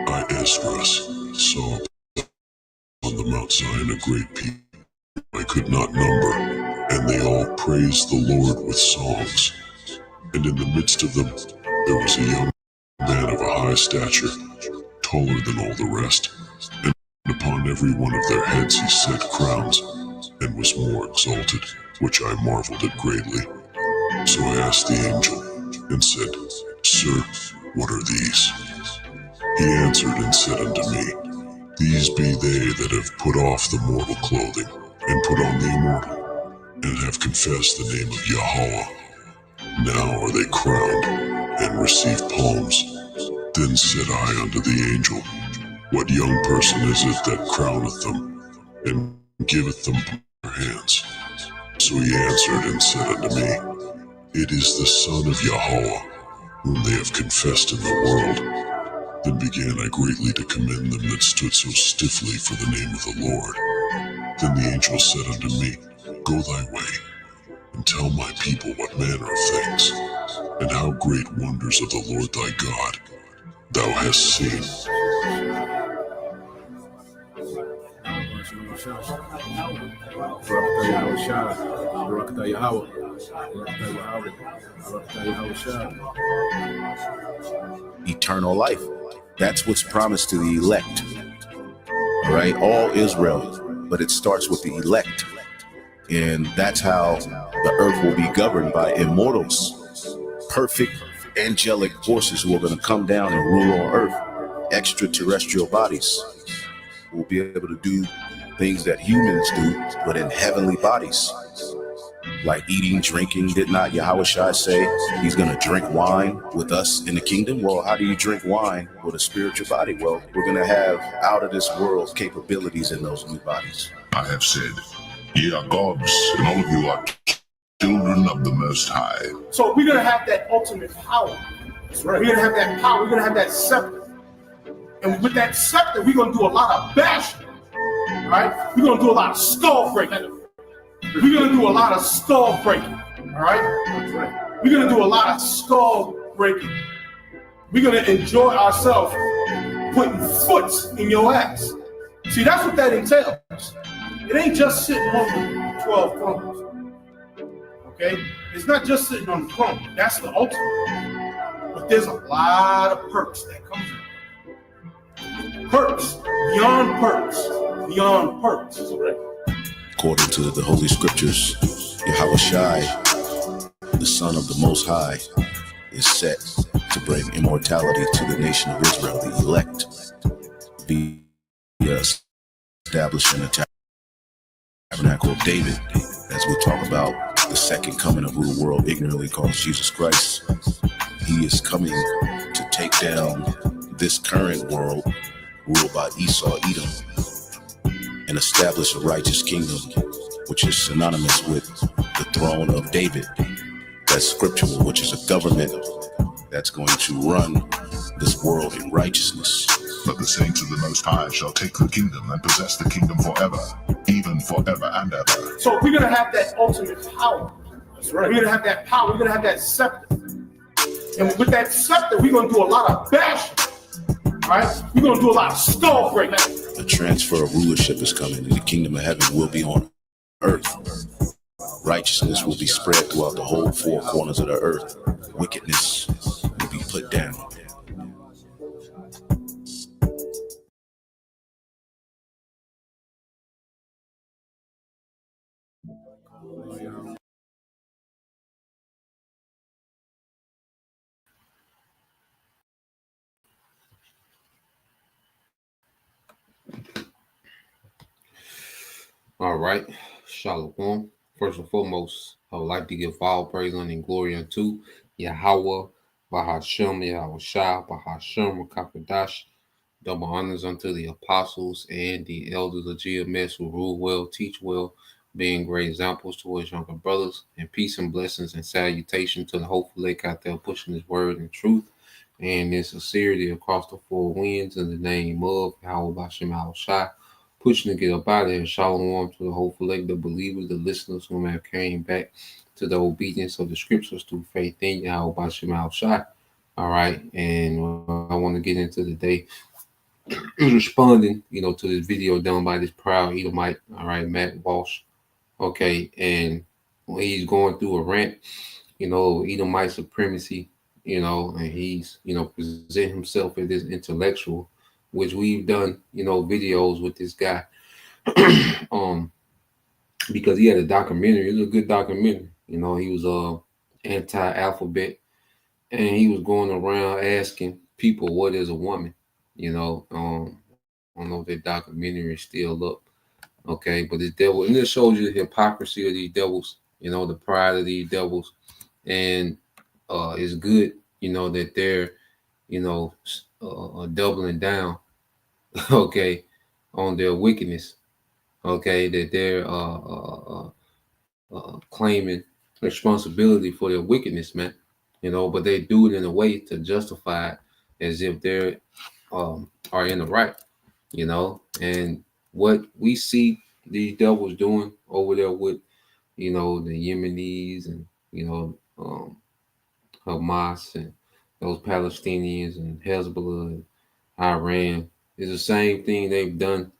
I, Esdras, saw on the Mount Zion a great people I could not number, and they all praised the Lord with songs. And in the midst of them there was a young man of a high stature, taller than all the rest, and upon every one of their heads he set crowns, and was more exalted, which I marveled at greatly. So I asked the angel, and said, Sir, what are these? He answered and said unto me, These be they that have put off the mortal clothing, and put on the immortal, and have confessed the name of Yahweh. Now are they crowned, and receive palms. Then said I unto the angel, What young person is it that crowneth them, and giveth them their hands? So he answered and said unto me, It is the Son of Yahweh, whom they have confessed in the world. Then began I greatly to commend them that stood so stiffly for the name of the Lord. Then the angel said unto me, Go thy way, and tell my people what manner of things, and how great wonders of the Lord thy God thou hast seen. Eternal life. That's what's promised to the elect. All right, all Israel, but it starts with the elect. And that's how the earth will be governed by immortals, perfect angelic forces who are going to come down and rule on earth. Extraterrestrial bodies will be able to do things that humans do, but in heavenly bodies, like eating, drinking. Did not Yahushua say he's going to drink wine with us in the kingdom? Well, how do you drink wine with a spiritual body? Well, we're going to have out of this world capabilities in those new bodies. I have said, Ye are gods, and all of you are children of the Most High. So we're going to have that ultimate power. That's right. We're going to have that power. We're going to have that scepter. And with that scepter, we're going to do a lot of bashing. Right? We're going to do a lot of skull breaking. We're going to do a lot of skull breaking. All right? That's right. We're going to do a lot of skull breaking. We're going to enjoy ourselves putting foot in your ass. See, that's what that entails. It ain't just sitting on the 12 thrones. Okay? It's not just sitting on the throne. That's the ultimate. But there's a lot of perks that come with it. Perks. Beyond perks. Beyond perks. Right? According to the Holy Scriptures, Yahushua, the Son of the Most High, is set to bring immortality to the nation of Israel, the elect, via establishing a tabernacle of David, as we talk about the second coming of who the world ignorantly calls Jesus Christ. He is coming to take down this current world ruled by Esau, Edom, and establish a righteous kingdom, which is synonymous with the throne of David. That's scriptural, which is a government that's going to run this world in righteousness. But the saints of the Most High shall take the kingdom and possess the kingdom forever, even forever and ever. So we're going to have that ultimate power. That's right. We're going to have that power. We're going to have that scepter. And with that scepter, we're going to do a lot of bashing. Right? We're going to do a lot of skull breaking. A transfer of rulership is coming, and the kingdom of heaven will be on earth. Righteousness will be spread throughout the whole four corners of the earth. Wickedness will be put down. All right, Shalom. First and foremost, I would like to give all praise and glory unto Yahweh, Bahashem, Yahushua, Bahashem, Rakapadash. Double honors unto the apostles and the elders of GMS who rule well, teach well, being great examples towards younger brothers, and peace and blessings and salutation to the hopeful lake out there pushing his word and truth and in sincerity across the four winds in the name of Yahweh Bashem Shai, pushing to get up out of here. Shalom to the hopeful lake, the believers, the listeners who have came back to the obedience of the scriptures through faith in Yahweh Bashem Shai. All right, and what I want to get into today is responding, to this video done by this proud Edomite, all right, Matt Walsh. Okay, and when he's going through a rant, Edomite supremacy, and he's, present himself as this intellectual, which we've done, videos with this guy, um, because he had a documentary. It was a good documentary. He was anti-alphabet, and he was going around asking people what is a woman. I don't know if that documentary is still up. Okay, but this devil, and it shows you the hypocrisy of these devils, the pride of these devils, and it's good, that they're, doubling down, okay, on their wickedness, okay, that they're claiming responsibility for their wickedness, man, but they do it in a way to justify it as if they're are in the right, and what we see these devils doing over there with, the Yemenis and, Hamas and those Palestinians and Hezbollah and Iran is the same thing they've done,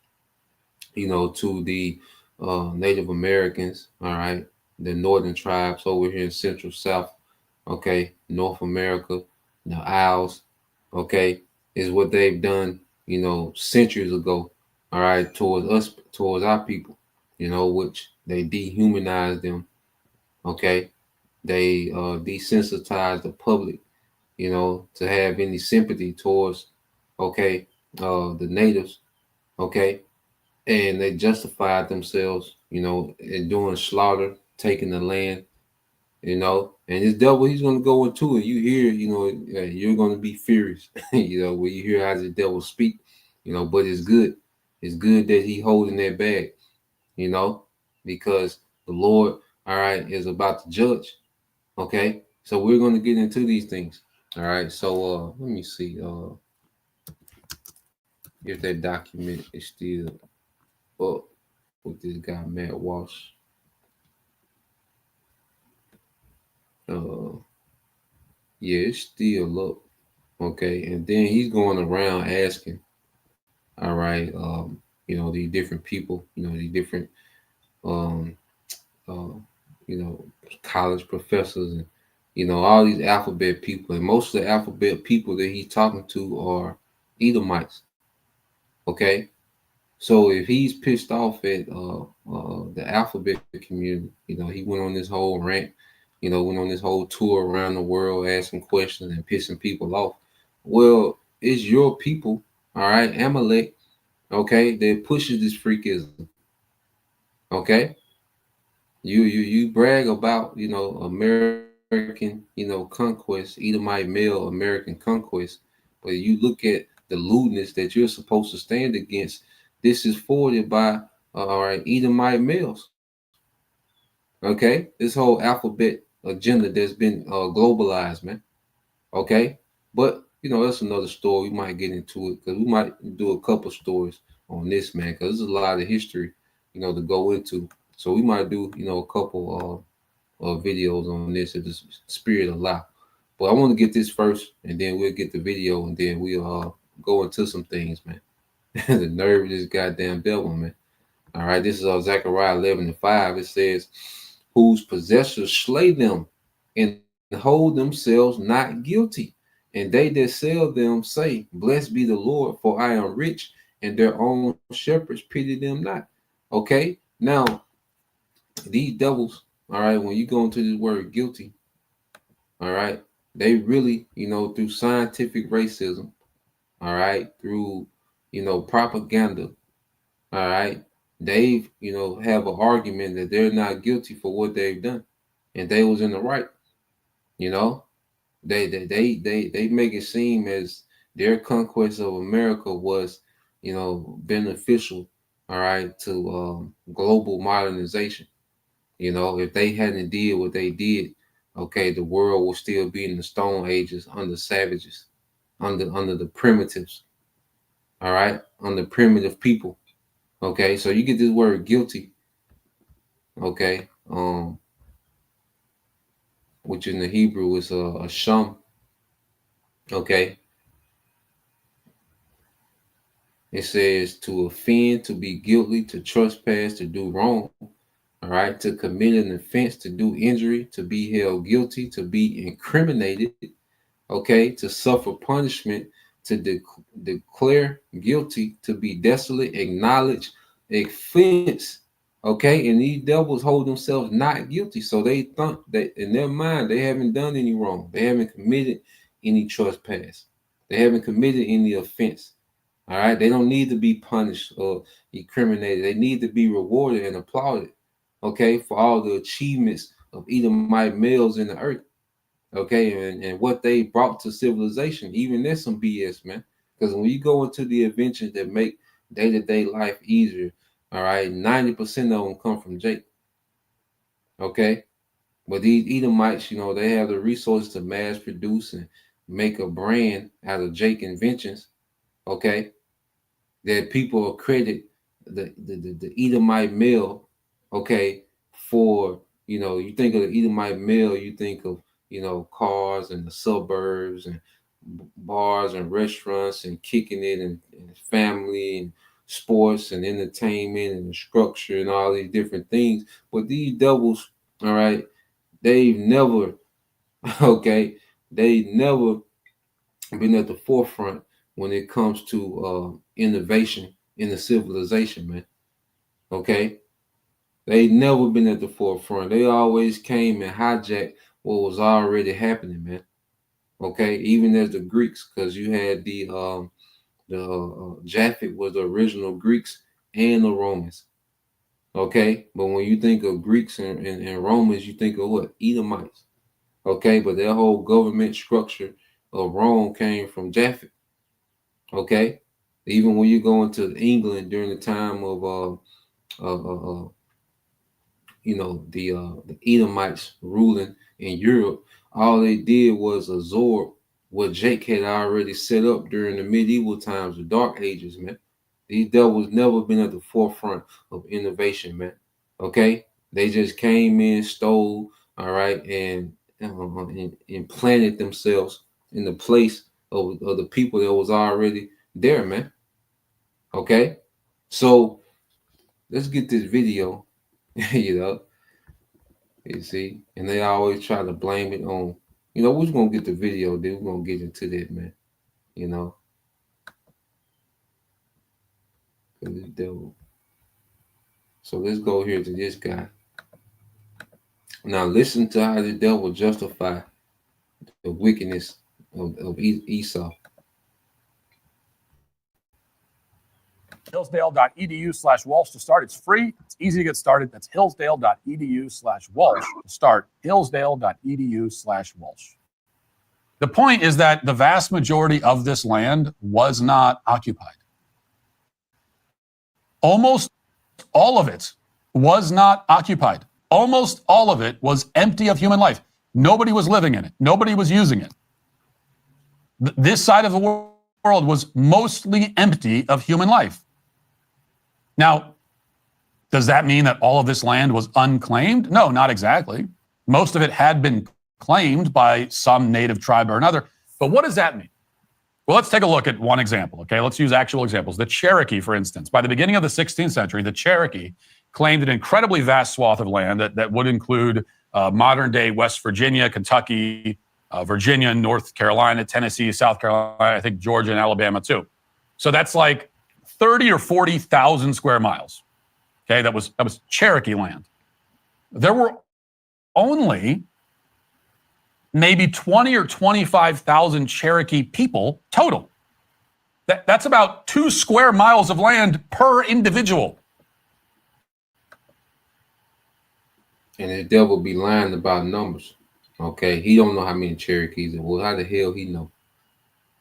to the Native Americans, all right, the northern tribes over here in Central South, okay, North America, the Isles, okay, is what they've done, centuries ago, all right, towards us, towards our people, which they dehumanize them, okay, they desensitize the public, to have any sympathy towards, okay, the natives, okay, and they justified themselves, in doing slaughter, taking the land, and this devil, he's going to go into it. You hear, you're going to be furious, when you hear how the devil speak, but it's good. It's good that he holding that bag, because the Lord, all right, is about to judge. Okay. So we're going to get into these things. All right. So let me see if that document is still up with this guy, Matt Walsh. Uh, yeah, it's still up. Okay, and then he's going around asking, all right, these different people, these different, um, uh, college professors, and all these alphabet people, and most of the alphabet people that he's talking to are Edomites. Okay, so if he's pissed off at the alphabet community, he went on this whole rant, went on this whole tour around the world asking questions and pissing people off. Well, it's your people, all right, Amalek, okay, that pushes this freakism. Okay, you brag about American conquest, Edomite male American conquest, but you look at the lewdness that you're supposed to stand against. This is forwarded by all right, Edomite males. Okay, this whole alphabet agenda that's been globalized, man. Okay, but that's another story. We might get into it because we might do a couple stories on this, man, because there's a lot of history, to go into. So we might do a couple videos on this if the spirit allow. But I want to get this first, and then we'll get the video, and then we'll go into some things, man. The nerve of this goddamn devil, man. All right, this is Zechariah 11:5. It says, "Whose possessors slay them and hold themselves not guilty, and they that sell them say, Blessed be the Lord, for I am rich, and their own shepherds pity them not." Okay, now these devils, all right, when you go into this word guilty, all right, they really, through scientific racism, all right, through, propaganda, all right, they've, have an argument that they're not guilty for what they've done, and they was in the right, you know. They make it seem as their conquest of America was, beneficial, all right, to global modernization. You know, if they hadn't did what they did, okay, the world will still be in the Stone Ages under savages, under the primitives, all right, under primitive people. Okay, so you get this word guilty, okay, which in the Hebrew is a shum, okay. It says to offend, to be guilty, to trespass, to do wrong, all right, to commit an offense, to do injury, to be held guilty, to be incriminated, okay, to suffer punishment, to declare guilty, to be desolate, acknowledge offense, okay, and these devils hold themselves not guilty, so they think that in their mind they haven't done any wrong, they haven't committed any trespass, they haven't committed any offense. All right, they don't need to be punished or incriminated. They need to be rewarded and applauded, okay, for all the achievements of Edomite males in the earth, okay, and what they brought to civilization. Even there's some BS, man. Because when you go into the inventions that make day-to-day life easier, all right, 90% of them come from Jake, okay. But these Edomites, you know, they have the resources to mass produce and make a brand out of Jake inventions, okay, that people credit the Edomite male, okay, for, you know, you think of the Edomite male, you think of, you know, cars and the suburbs and bars and restaurants and kicking it and family and sports and entertainment and structure and all these different things. But these devils, all right, they've never, okay, they never been at the forefront when it comes to innovation in the civilization, man. Okay, they never been at the forefront. They always came and hijacked what was already happening, man. Okay, even as the Greeks, because you had the Japhet was the original Greeks and the Romans. Okay, but when you think of Greeks and Romans, you think of what? Edomites. Okay, but their whole government structure of Rome came from Japhet. Okay, even when you go into England during the time of you know, the Edomites ruling in Europe, all they did was absorb what Jake had already set up during the medieval times, the Dark Ages, man. These devils never been at the forefront of innovation, man. Okay, they just came in, stole, all right, and implanted themselves in the place of the people that was already there, man. Okay, so let's get this video, you know, you see, and they always try to blame it on, you know, we're just gonna get the video, then we're gonna get into that, man, you know, the devil. So let's go here to this guy. Now listen to how the devil justify the wickedness of Esau. Hillsdale.edu/Walsh to start. It's free. It's easy to get started. That's Hillsdale.edu/Walsh to start. Hillsdale.edu/Walsh. The point is that the vast majority of this land was not occupied. Almost all of it was not occupied. Almost all of it was empty of human life. Nobody was living in it. Nobody was using it. This side of the world was mostly empty of human life. Now, does that mean that all of this land was unclaimed? No, not exactly. Most of it had been claimed by some native tribe or another. But what does that mean? Well, let's take a look at one example, okay? Let's use actual examples. The Cherokee, for instance. By the beginning of the 16th century, the Cherokee claimed an incredibly vast swath of land that would include modern-day West Virginia, Kentucky, Virginia, North Carolina, Tennessee, South Carolina, I think Georgia and Alabama too. So that's like 30 or 40,000 square miles. Okay, that was Cherokee land. There were only maybe 20 or 25,000 Cherokee people total. That's about 2 square miles of land per individual. And the devil be lying about numbers. Okay, he don't know how many Cherokees there was. How the hell he know?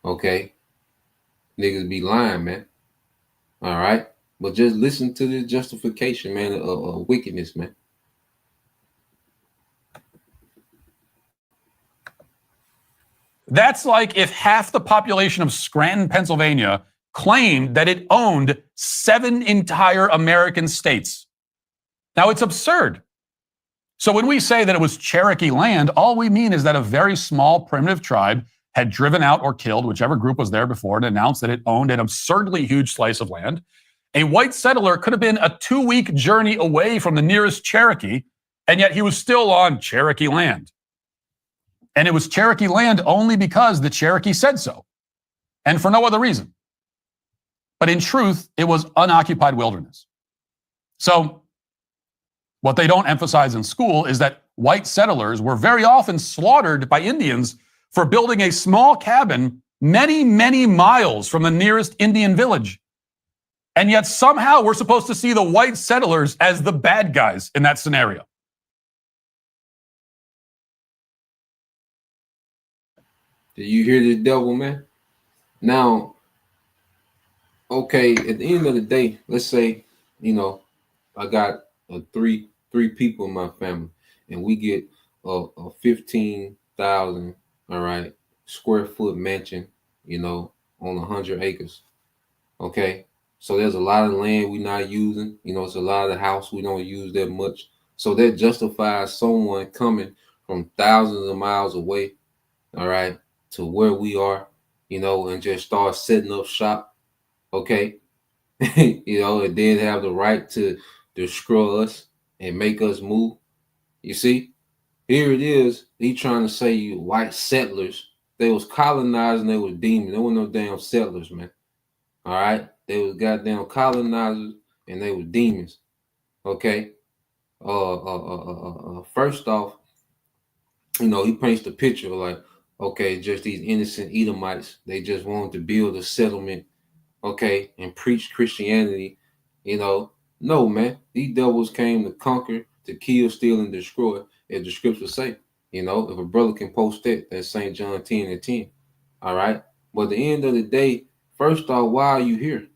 Okay, niggas be lying, man. All right. But just listen to the justification, man, of wickedness, man. That's like if half the population of Scranton, Pennsylvania claimed that it owned 7 entire American states. Now, it's absurd. So when we say that it was Cherokee land, all we mean is that a very small primitive tribe had driven out or killed whichever group was there before and announced that it owned an absurdly huge slice of land. A white settler could have been a 2-week journey away from the nearest Cherokee, and yet he was still on Cherokee land. And it was Cherokee land only because the Cherokee said so, and for no other reason. But in truth, it was unoccupied wilderness. So what they don't emphasize in school is that white settlers were very often slaughtered by Indians for building a small cabin many, many miles from the nearest Indian village. And yet somehow we're supposed to see the white settlers as the bad guys in that scenario. Do you hear the devil, man? Now, okay, at the end of the day, let's say, I got three people in my family, and we get a 15,000, all right, square foot mansion, on 100 acres. Okay, so there's a lot of land we're not using. It's a lot of the house we don't use that much. So that justifies someone coming from thousands of miles away, all right, to where we are, and just start setting up shop. Okay, and then have the right to destroy us and make us move. You see, here it is. He trying to say you white settlers. They was colonizing. They was demons. There were no damn settlers, man. All right, they was goddamn colonizers and they were demons. Okay. First off, he paints the picture like, okay, just these innocent Edomites. They just wanted to build a settlement, okay, and preach Christianity. No, man. These devils came to conquer, to kill, steal, and destroy, as the scriptures say. If a brother can post that, that's St. John 10:10. All right. But at the end of the day, first off, why are you here?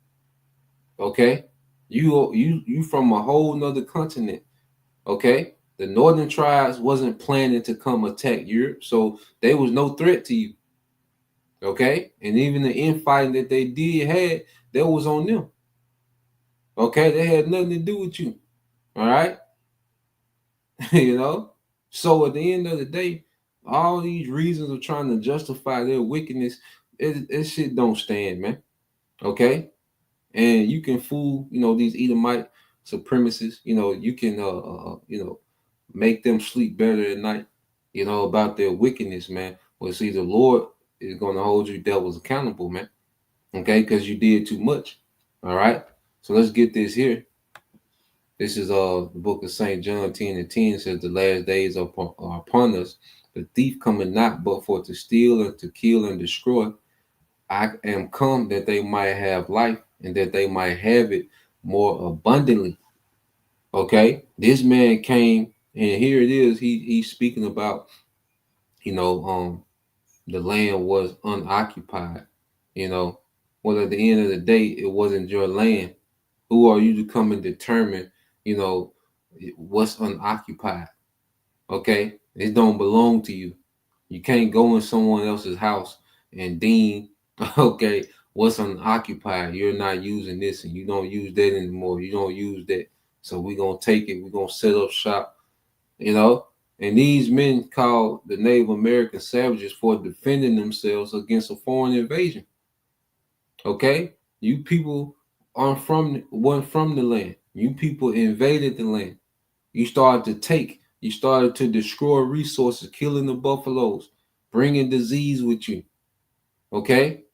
Okay. You from a whole nother continent. Okay. The northern tribes wasn't planning to come attack Europe, so there was no threat to you. Okay. And even the infighting that they did had, that was on them. Okay, they had nothing to do with you. All right. So at the end of the day, all these reasons of trying to justify their wickedness, it shit don't stand, man. Okay. And you can fool, these Edomite supremacists, you can make them sleep better at night, about their wickedness, man. Well, see, the Lord is going to hold you devils accountable, man. Okay, because you did too much. All right. So let's get this here. This is the book of St. John 10:10 says the last days are upon us. The thief cometh not but for to steal and to kill and destroy. I am come that they might have life and that they might have it more abundantly. Okay, this man came, and here it is. He's speaking about, the land was unoccupied. Well, at the end of the day, it wasn't your land. Who are you to come and determine, what's unoccupied? Okay, it don't belong to you. You can't go in someone else's house and deem, okay, what's unoccupied. You're not using this, and you don't use that anymore. You don't use that, so we're gonna take it. We're gonna set up shop. And these men called the Native American savages for defending themselves against a foreign invasion. Okay, you people weren't from the land. You people invaded the land. You started to take. You started to destroy resources, killing the buffaloes, bringing disease with you. Okay,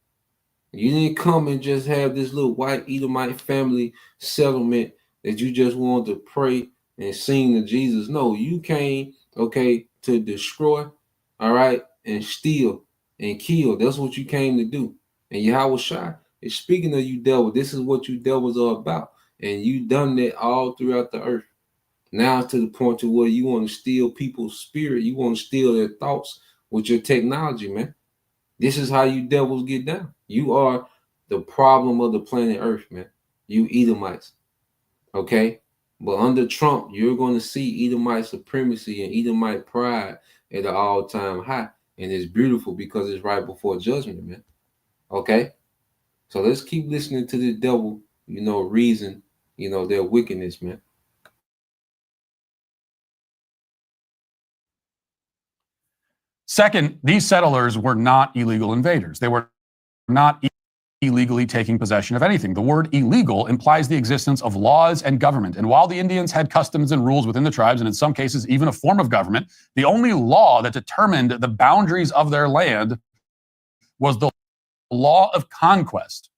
you didn't come and just have this little white Edomite family settlement that you just wanted to pray and sing to Jesus. No, you came, okay, to destroy, all right, and steal and kill. That's what you came to do. And Yahweh Shai is speaking of you, devil. This is what you devils are about. And you done that all throughout the earth. Now to the point to where you want to steal people's spirit. You want to steal their thoughts with your technology, man. This is how you devils get down. You are the problem of the planet Earth, man. you Edomites. Okay? But under Trump, you're going to see Edomite supremacy and Edomite pride at an all-time high. And it's beautiful because it's right before judgment, man. Okay? So let's keep listening to the devil, reason, their wickedness, man. Second, these settlers were not illegal invaders. They were not illegally taking possession of anything. The word illegal implies the existence of laws and government. And while the Indians had customs and rules within the tribes, and in some cases even a form of government, the only law that determined the boundaries of their land was the law of conquest.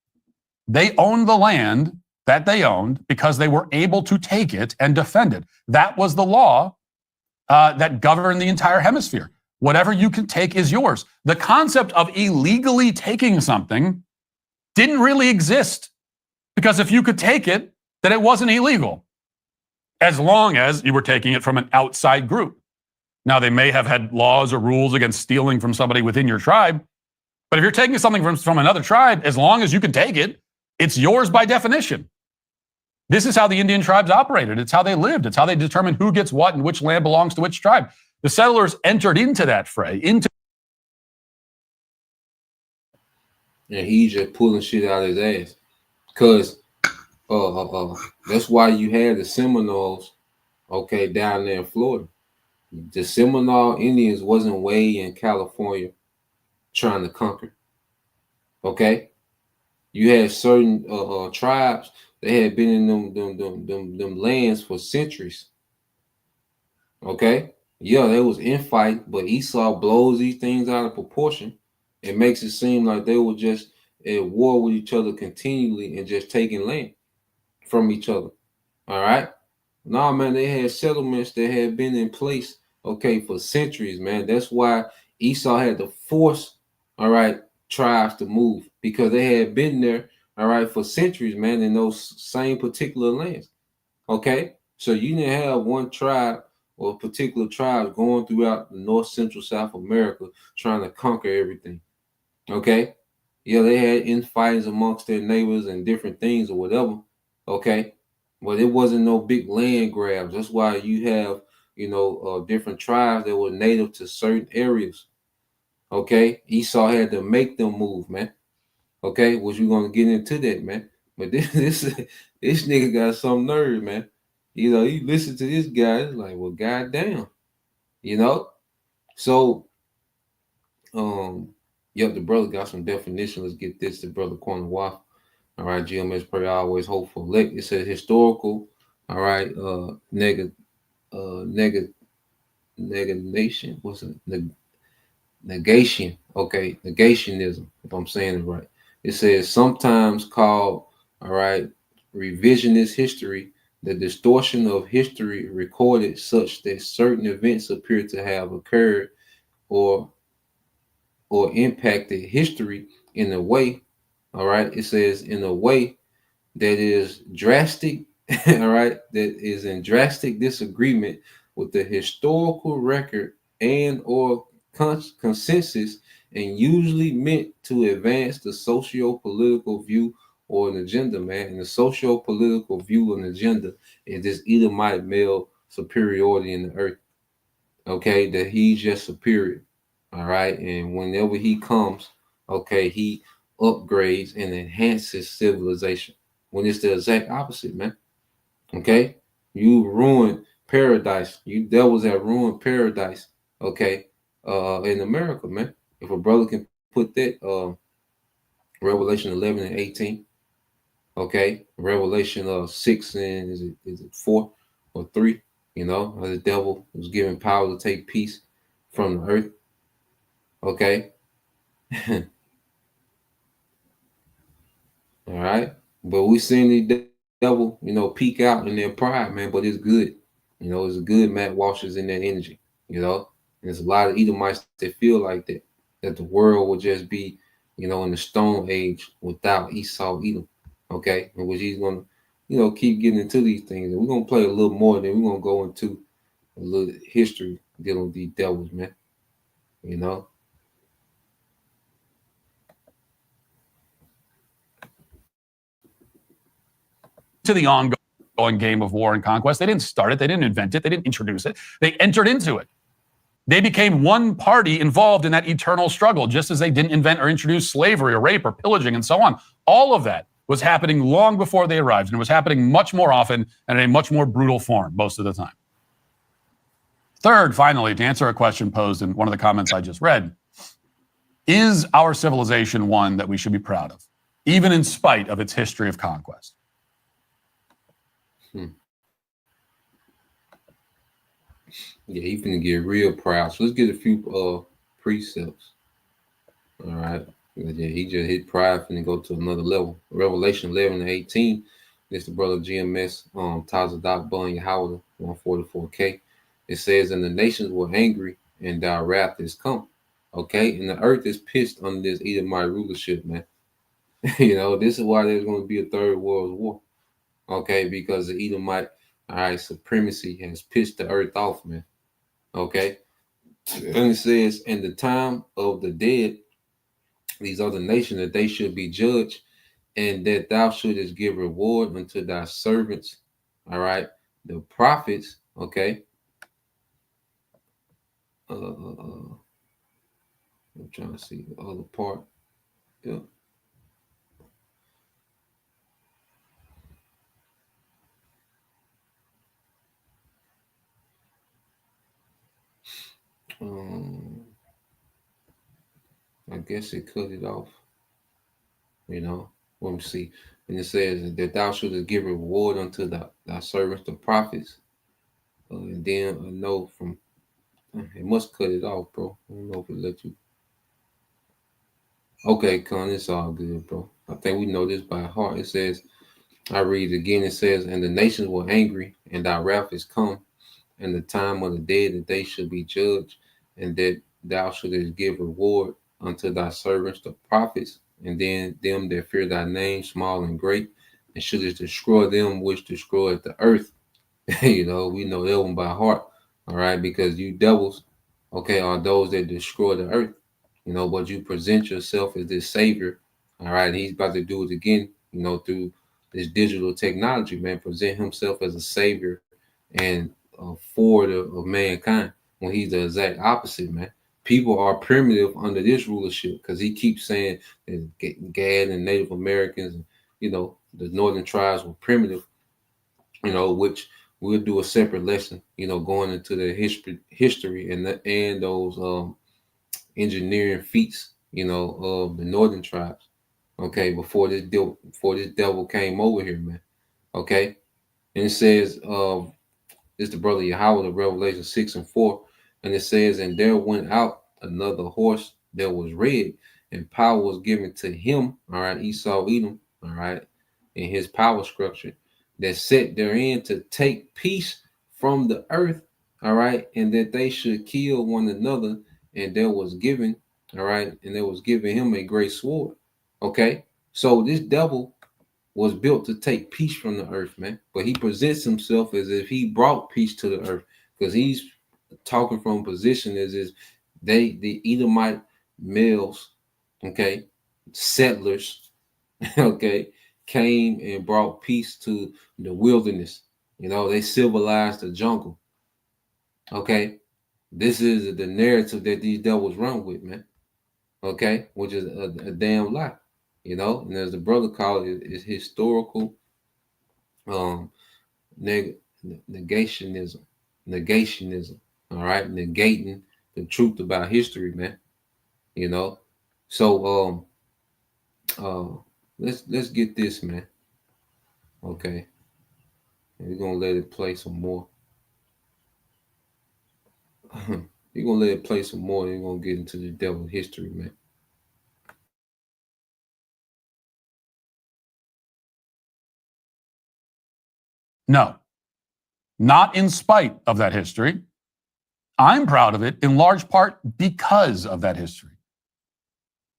They owned the land that they owned because they were able to take it and defend it. That was the law that governed the entire hemisphere. Whatever you can take is yours. The concept of illegally taking something didn't really exist, because if you could take it, then it wasn't illegal, as long as you were taking it from an outside group. Now, they may have had laws or rules against stealing from somebody within your tribe, but if you're taking something from another tribe, as long as you can take it, it's yours by definition. This is how the Indian tribes operated. It's how they lived. It's how they determined who gets what and which land belongs to which tribe. The settlers entered into that fray, And he's just pulling shit out of his ass. Because that's why you had the Seminoles, okay, down there in Florida. The Seminole Indians wasn't way in California trying to conquer. Okay? You had certain tribes that had been in them lands for centuries. Okay? Yeah, they was infight, but Esau blows these things out of proportion. It makes it seem like they were just at war with each other continually and just taking land from each other. All right? No, man, they had settlements that had been in place, okay, for centuries, man. That's why Esau had to force, all right, tribes to move, because they had been there, all right, for centuries, man, in those same particular lands. Okay? So you didn't have one tribe or particular tribes going throughout the North, Central, South America trying to conquer everything. Okay? Yeah, they had infightings amongst their neighbors and different things or whatever. Okay? But it wasn't no big land grabs. That's why you have, different tribes that were native to certain areas. Okay? Esau had to make them move, man. Okay? Which we're going to get into that, man. But this nigga got some nerve, man. You listen to this guy, it's like, well, goddamn. So, yep, the brother got some definition. Let's get this. The brother Corner Waff. All right, GMS prayer always hopeful. It says historical. All right, negation. What's it? Negation. Okay, negationism. If I'm saying it right. It says sometimes called, all right, revisionist history, the distortion of history recorded such that certain events appear to have occurred or impacted history in a way, all right, it says in a way that is drastic, all right, that is in drastic disagreement with the historical record and or consensus, and usually meant to advance the socio-political view or an agenda, man. And the socio-political view and agenda is this Edomite male superiority in the earth. Okay, that he's just superior. All right. And whenever he comes, okay, he upgrades and enhances civilization. When it's the exact opposite, man. Okay. You ruined paradise. You devils have ruined paradise. Okay. In America, man. If a brother can put that Revelation 11 and 18. Okay. Revelation 6 and is it 4 or 3? The devil was given power to take peace from the earth. Okay. All right. But we seen the devil, peak out in their pride, man. But it's good. It's good Matt Walsh is in that energy, And there's a lot of Edomites that feel like that the world will just be, in the Stone Age without Esau Edom. Okay. And which he's going to, keep getting into these things. And we're going to play a little more, and then we're going to go into a little history dealing with these devils, man. the ongoing game of war and conquest. They didn't start it. They didn't invent it. They didn't introduce it. They entered into it. They became one party involved in that eternal struggle, just as they didn't invent or introduce slavery or rape or pillaging and so on. All of that was happening long before they arrived, and it was happening much more often and in a much more brutal form most of the time. Third, finally, to answer a question posed in one of the comments I just read, is our civilization one that we should be proud of, even in spite of its history of conquest? Yeah, he's gonna get real proud. So let's get a few precepts. All right. Yeah, he just hit pride finna go to another level. Revelation 11:18. This the brother GMS Tazadak Bun Yahweh 144K. It says, and the nations were angry, and thy wrath is come. Okay, and the earth is pissed under this Edomite rulership, man. You know, this is why there's going to be a third world war. Okay, because the Edomite, all right, supremacy has pissed the earth off, man. Okay, and it says, in the time of the dead, these other nations, that they should be judged, and that thou shouldest give reward unto thy servants, all right, the prophets. Okay, I'm trying to see the other part. Yeah. I guess it cut it off. You know, let me see. And it says that thou shouldest give reward unto thy servants, the prophets. And then I know from it must cut it off, bro. I don't know if it let you. Okay, Con, it's all good, bro. I think we know this by heart. It says, I read again, it says, and the nations were angry, and thy wrath is come, and the time of the dead that they should be judged, and that thou shouldest give reward unto thy servants, the prophets, and then them that fear thy name, small and great, and shouldest destroy them which destroy the earth. You know, we know that one by heart, all right, because you devils, okay, are those that destroy the earth, you know, but you present yourself as this savior, all right, and he's about to do it again, you know, through this digital technology, man, present himself as a savior and forward of mankind, when he's the exact opposite, man. People are primitive under this rulership because he keeps saying that Gad and Native Americans, and, you know, the northern tribes were primitive, you know, which we'll do a separate lesson, you know, going into the history and those engineering feats, you know, of the northern tribes. Okay, before this devil came over here, man. Okay, and it says, it's the brother Yahweh, the Revelation 6:4, and it says, and there went out another horse that was red, and power was given to him. All right, Esau Edom. All right, in his power structure, that set therein to take peace from the earth, all right, and that they should kill one another, and there was given, all right, and there was given him a great sword. Okay, so this devil was built to take peace from the earth, man, but he presents himself as if he brought peace to the earth, because he's talking from a position as is the Edomite males, okay, settlers, okay, came and brought peace to the wilderness. You know, they civilized the jungle. Okay, this is the narrative that these devils run with, man. Okay, which is a damn lie. You know, and as the brother called it, is historical negationism. All right, negating the truth about history, man. You know, so let's get this, man. Okay, we're gonna let it play some more. You're gonna let it play some more, and you're gonna get into the devil history, man. No, not in spite of that history. I'm proud of it in large part because of that history.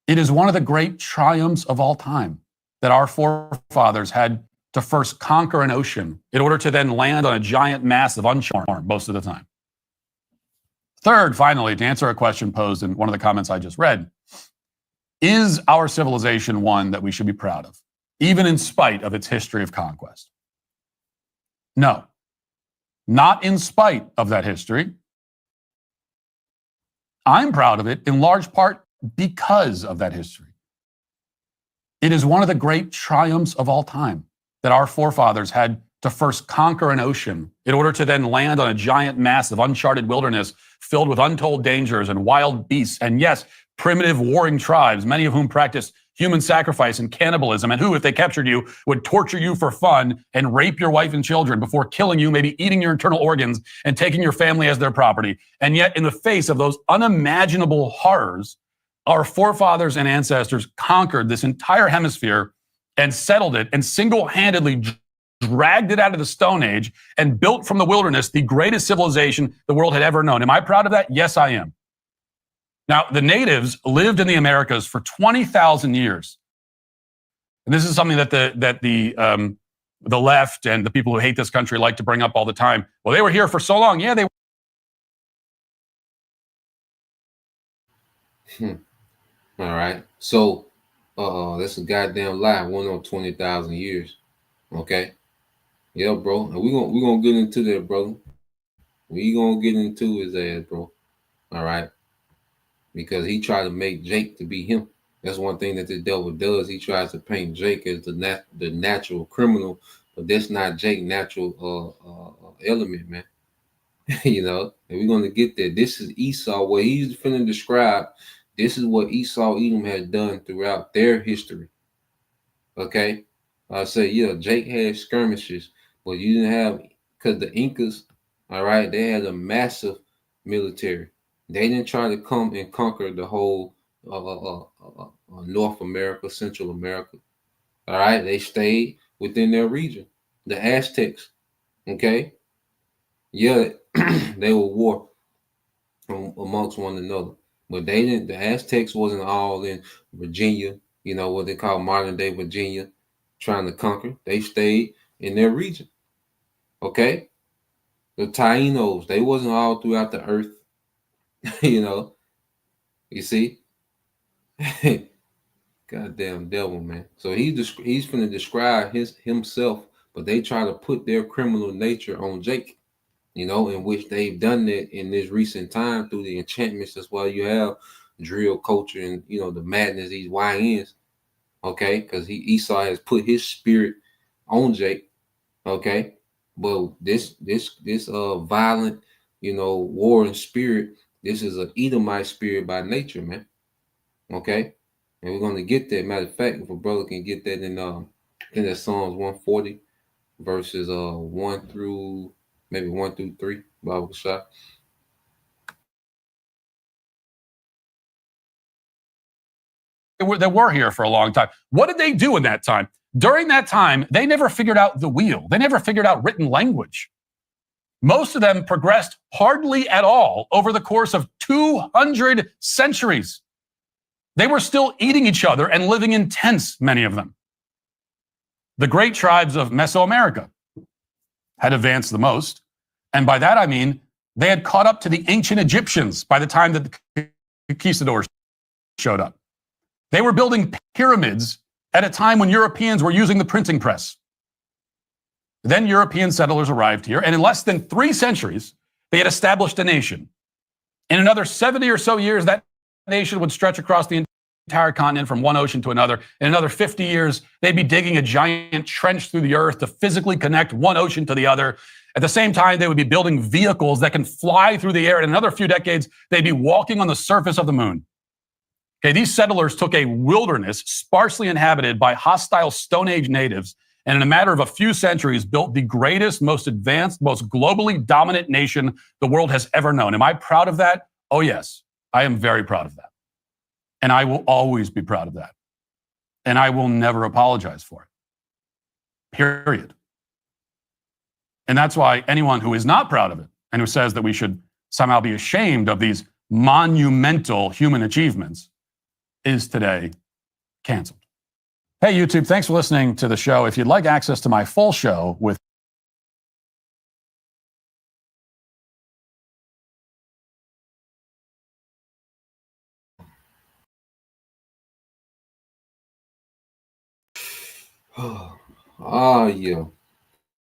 It is one of the great triumphs of all time that our forefathers had to first conquer an ocean in order to then land on a giant mass of uncharted most of the time. Third, finally, to answer a question posed in one of the comments I just read, is our civilization one that we should be proud of, even in spite of its history of conquest? No, not in spite of that history. I'm proud of it in large part because of that history. It is one of the great triumphs of all time that our forefathers had to first conquer an ocean in order to then land on a giant mass of uncharted wilderness filled with untold dangers and wild beasts. And yes, primitive warring tribes, many of whom practiced human sacrifice and cannibalism, and who, if they captured you, would torture you for fun and rape your wife and children before killing you, maybe eating your internal organs and taking your family as their property. And yet, in the face of those unimaginable horrors, our forefathers and ancestors conquered this entire hemisphere and settled it and single-handedly dragged it out of the Stone Age and built from the wilderness the greatest civilization the world had ever known. Am I proud of that? Yes, I am. Now, the natives lived in the Americas for 20,000 years. And this is something that the left and the people who hate this country like to bring up all the time. Well, they were here for so long. Yeah, they All right. So that's a goddamn lie. One on 20,000 years. Okay. Yeah, bro. And we're gonna get into that, brother. We gonna get into his ass, bro. All right. Because he tried to make Jake to be him. That's one thing that the devil does. He tries to paint Jake as the natural criminal, but that's not Jake's natural element, man. You know, and we're gonna get there. This is Esau. What he's finna describe. This is what Esau Edom has done throughout their history. Okay, I say yeah. Jake had skirmishes, but you didn't have, because the Incas, all right, they had a massive military. They didn't try to come and conquer the whole North America, Central America. All right, they stayed within their region. The Aztecs, okay, yeah, they were war amongst one another, but they didn't. The Aztecs wasn't all in Virginia, you know what they call modern day Virginia, trying to conquer. They stayed in their region. Okay, the Tainos, they wasn't all throughout the earth. You know, you see. Goddamn devil, man. So he's gonna describe himself, but they try to put their criminal nature on Jake, you know, in which they've done that in this recent time through the enchantments. That's why you have drill culture and, you know, the madness, these YNs, okay, because Esau has put his spirit on Jake, okay. But this violent, you know, warring spirit, this is an Edomite spirit by nature, man. Okay. And we're gonna get that. Matter of fact, if a brother can get that in that Psalms 140 verses 1 through maybe 1 through 3, Bible shot. They were here for a long time. What did they do in that time? During that time, they never figured out the wheel. They never figured out written language. Most of them progressed hardly at all over the course of 200 centuries. They were still eating each other and living in tents, many of them. The great tribes of Mesoamerica had advanced the most. And by that, I mean, they had caught up to the ancient Egyptians by the time that the conquistadors showed up. They were building pyramids at a time when Europeans were using the printing press. Then European settlers arrived here, and in less than 3 centuries, they had established a nation. In another 70 or so years, that nation would stretch across the entire continent from one ocean to another. In another 50 years, they'd be digging a giant trench through the earth to physically connect one ocean to the other. At the same time, they would be building vehicles that can fly through the air. In another few decades, they'd be walking on the surface of the moon. Okay, these settlers took a wilderness sparsely inhabited by hostile Stone Age natives, and in a matter of a few centuries, built the greatest, most advanced, most globally dominant nation the world has ever known. Am I proud of that? Oh, yes, I am very proud of that. And I will always be proud of that. And I will never apologize for it. Period. And that's why anyone who is not proud of it and who says that we should somehow be ashamed of these monumental human achievements is today canceled. Hey, YouTube, thanks for listening to the show. If you'd like access to my full show with Oh, yeah.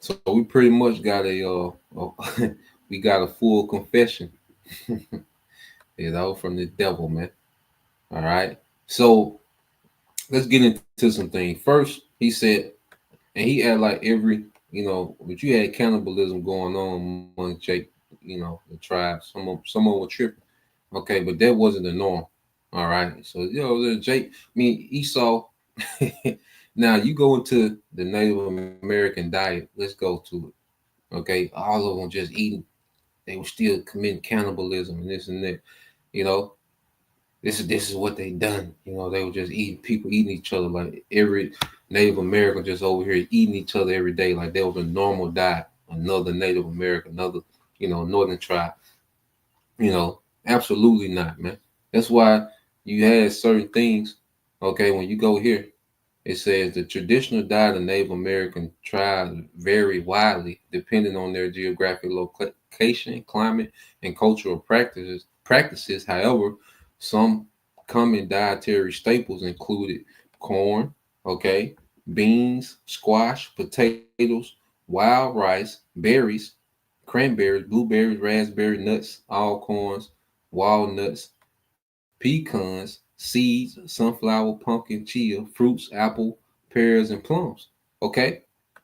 So we pretty much got we got a full confession, from the devil, man. All right. So let's get into some things. First, he said, and he had like every, but you had cannibalism going on among Jake, the tribes. Someone were tripping. Okay, but that wasn't the norm. All right. So Jake, I mean Esau. Now you go into the Native American diet. Let's go to it. Okay, all of them just eating. They were still committing cannibalism and this and that. You know, this is what they done. They were just eating people eating each other, like every Native American just over here eating each other every day, like there was a normal diet. Another Native American, another northern tribe. Absolutely not, man. That's why you had certain things. Okay, when you go here, it says the traditional diet of Native American tribes vary widely depending on their geographic location, climate, and cultural practices. However, some common dietary staples included corn, okay, beans, squash, potatoes, wild rice, berries, cranberries, blueberries, raspberry nuts, alcorns, walnuts, pecans, seeds, sunflower, pumpkin, chia, fruits, apple, pears, and plums. Okay?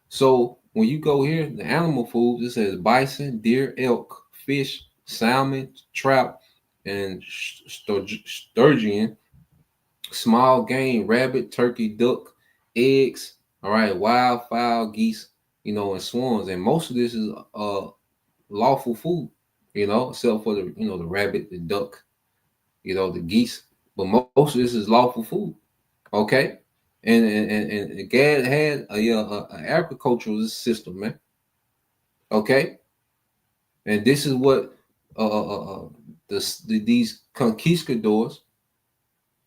So when you go here, the animal foods, it says bison, deer, elk, fish, salmon, trout, and sturgeon, small game, rabbit, turkey, duck, eggs, all right, wild fowl, geese, and swans. And most of this is lawful food, except for the rabbit, the duck, the geese. But most of this is lawful food. Okay. And Gad had a agricultural system, man. Okay. And this is what these conquistadors,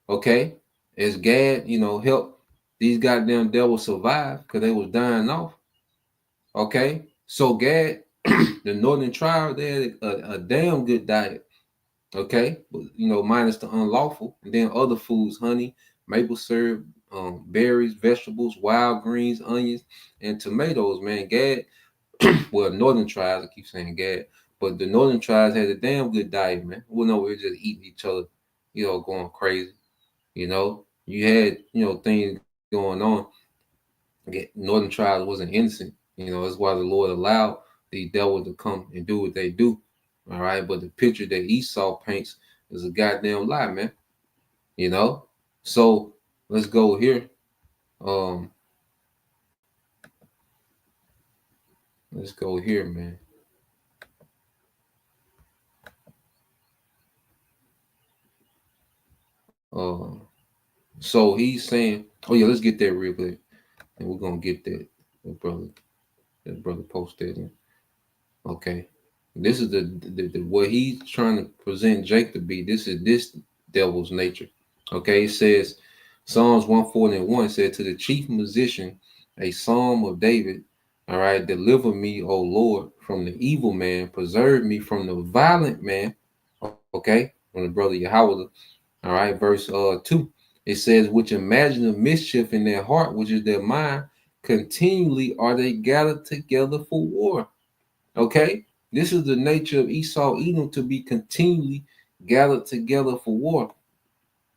okay, as Gad, helped these goddamn devils survive because they was dying off. Okay. So Gad, the northern tribe, they had a damn good diet. Okay, but minus the unlawful, and then other foods: honey, maple syrup, berries, vegetables, wild greens, onions, and tomatoes. Man, Gad, well, northern tribes, I keep saying Gad, but the northern tribes had a damn good diet, man. We know we were just eating each other, going crazy. You had things going on. Northern tribes wasn't innocent. That's why the Lord allowed these devils to come and do what they do. All right, but the picture that Esau paints is a goddamn lie, man. So let's go here. Um, let's go here, man. Uh, so he's saying, oh yeah, let's get that real quick, and we're gonna get that brother posted. Okay, this is the what he's trying to present Jake to be. This is this devil's nature. Okay, it says Psalms 141 said to the chief musician, a psalm of David. All right, deliver me, O Lord, from the evil man, preserve me from the violent man. Okay, from the brother Yahweh. All right, verse 2. It says, which imagine a mischief in their heart, which is their mind, continually are they gathered together for war. Okay, this is the nature of Esau, Edom, to be continually gathered together for war.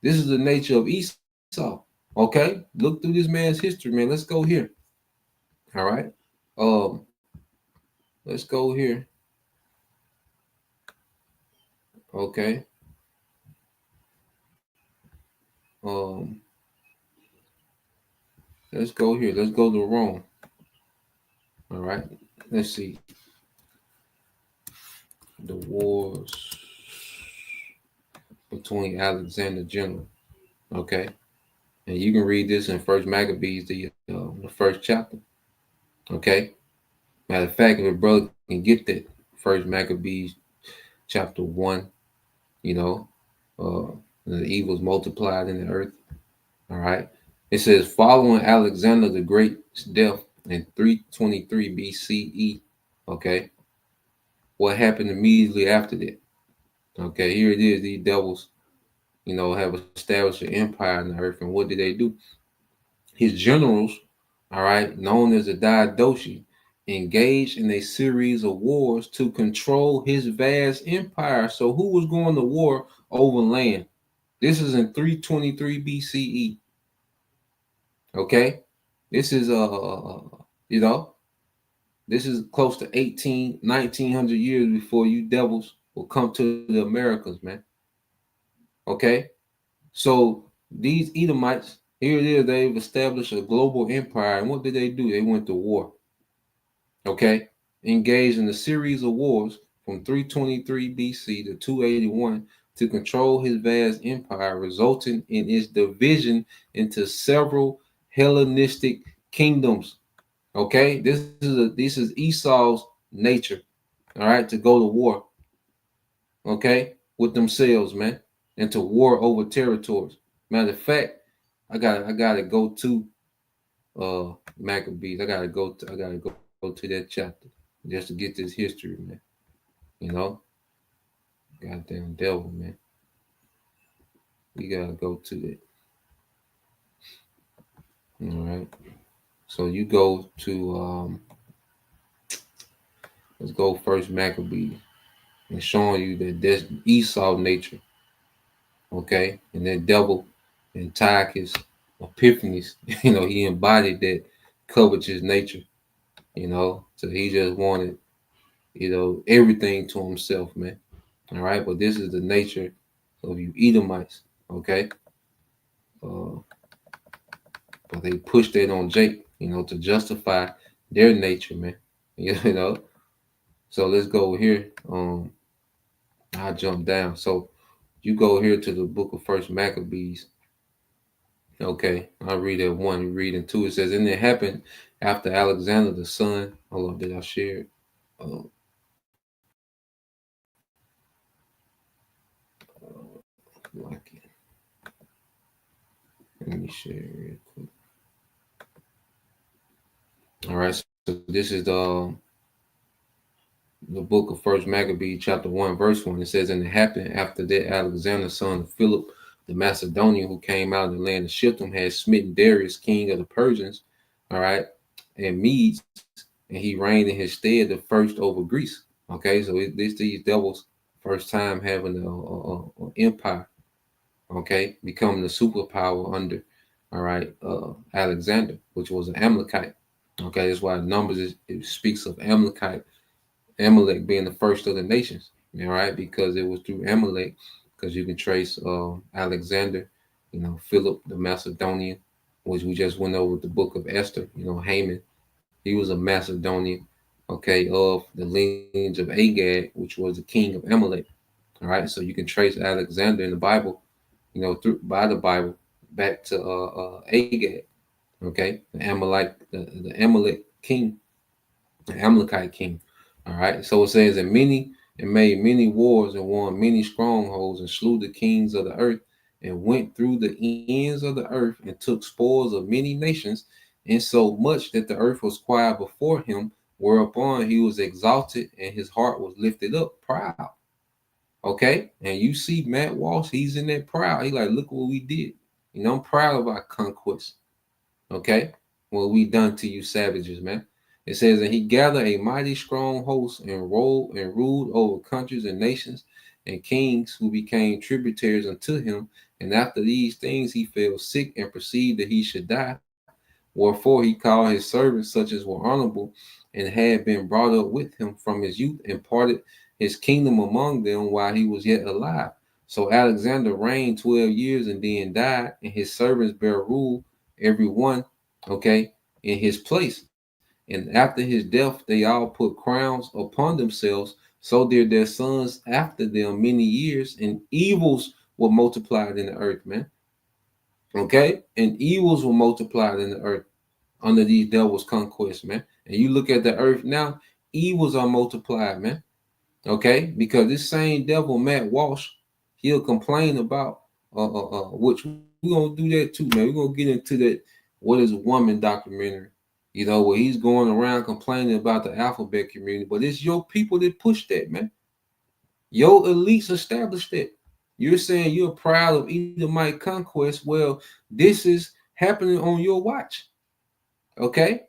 This is the nature of Esau. Okay, look through this man's history, man. Let's go here. All right, um, let's go here. Okay, um, let's go here. Let's go to Rome. All right, let's see the wars between Alexander General. Okay, and you can read this in First Maccabees, the first chapter. Okay. Matter of fact, if a brother can get that First Maccabees chapter 1, you know, the evils multiplied in the earth. All right. It says, following Alexander the Great's death in 323 BCE. Okay. What happened immediately after that? Okay. Here it is. These devils, have established an empire in the earth. And what did they do? His generals, all right, known as the Diadochi, engaged in a series of wars to control his vast empire. So who was going to war over land? This is in 323 BCE. Okay, this is you know, this is close to 1900 years before you devils will come to the Americas, man. Okay, so these Edomites, here it is, they've established a global empire, and what did they do? They went to war. Okay, engaged in a series of wars from 323 BC to 281 to control his vast empire, resulting in its division into several Hellenistic kingdoms. Okay, this is Esau's nature. All right, to go to war. Okay, with themselves, man, and to war over territories. Matter of fact, I gotta go to Maccabees. I gotta go to that chapter just to get this history, man. You know, goddamn devil, man. We gotta go to it. All right. So you go to let's go first Maccabees and showing you that there's Esau nature, okay, and that devil Antiochus Epiphanes, he embodied that covetous nature, so he just wanted, everything to himself, man. All right, but this is the nature of you Edomites, okay? Uh, but they pushed that on Jake, to justify their nature, man. You know. So let's go here. I'll jump down. So you go here to the book of First Maccabees. Okay, I'll read at 1. You read in 2. It says, and it happened after Alexander the son. Hold on, did I share it? Like it. Let me share it real quick. All right, so this is the book of First Maccabees, chapter 1, verse 1. It says, and it happened after that Alexander, son of Philip the Macedonian, who came out of the land of Shittim, had smitten Darius, king of the Persians, all right, and Medes, and he reigned in his stead the first over Greece. Okay, so these devils first time having an empire, okay, becoming the superpower under, all right, Alexander, which was an Amalekite. Okay, that's why Numbers it speaks of Amalek being the first of the nations, all right, because it was through Amalek, because you can trace Alexander, Philip the Macedonian, which we just went over the book of Esther, Haman, he was a Macedonian, okay, of the lineage of Agag, which was the king of Amalek, all right, so you can trace Alexander in the Bible, through by the Bible back to Agag, okay, the Amalek king, the Amalekite king. All right. So it says, and made many wars and won many strongholds and slew the kings of the earth and went through the ends of the earth and took spoils of many nations, and so much that the earth was quiet before him, whereupon he was exalted and his heart was lifted up, proud. Okay. And you see Matt Walsh, he's in that proud. He like, look what we did. I'm proud of our conquest. Okay. What we done to you savages, man. It says, and he gathered a mighty strong host and ruled over countries and nations and kings who became tributaries unto him. And after these things, he fell sick and perceived that he should die. Wherefore he called his servants, such as were honorable and had been brought up with him from his youth, and parted his kingdom among them while he was yet alive. So Alexander reigned 12 years and then died, and his servants bare rule, every one, okay, in his place. And after his death, they all put crowns upon themselves. So did their sons after them many years, and evils were multiplied in the earth, man. Okay? And evils were multiplied in the earth under these devils' conquest, man. And you look at the earth now, evils are multiplied, man. Okay? Because this same devil, Matt Walsh, he'll complain about which we're gonna do that too, man. We're gonna get into that what is a woman documentary, where he's going around complaining about the alphabet community, but it's your people that push that, man. Your elites established that. You're saying you're proud of Edomite conquest. Well, this is happening on your watch. Okay?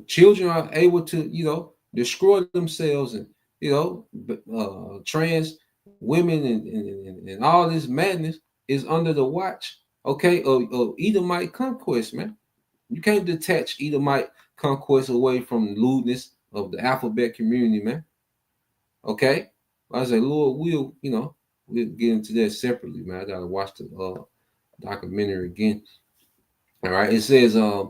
Children are able to, destroy themselves, and trans women, and all this madness is under the watch, okay, of Edomite conquest, man. You can't detach Edomite conquest away from the lewdness of the alphabet community, man. Okay, I say, Lord, we'll get into that separately, man. I gotta watch the documentary again. All right, it says, I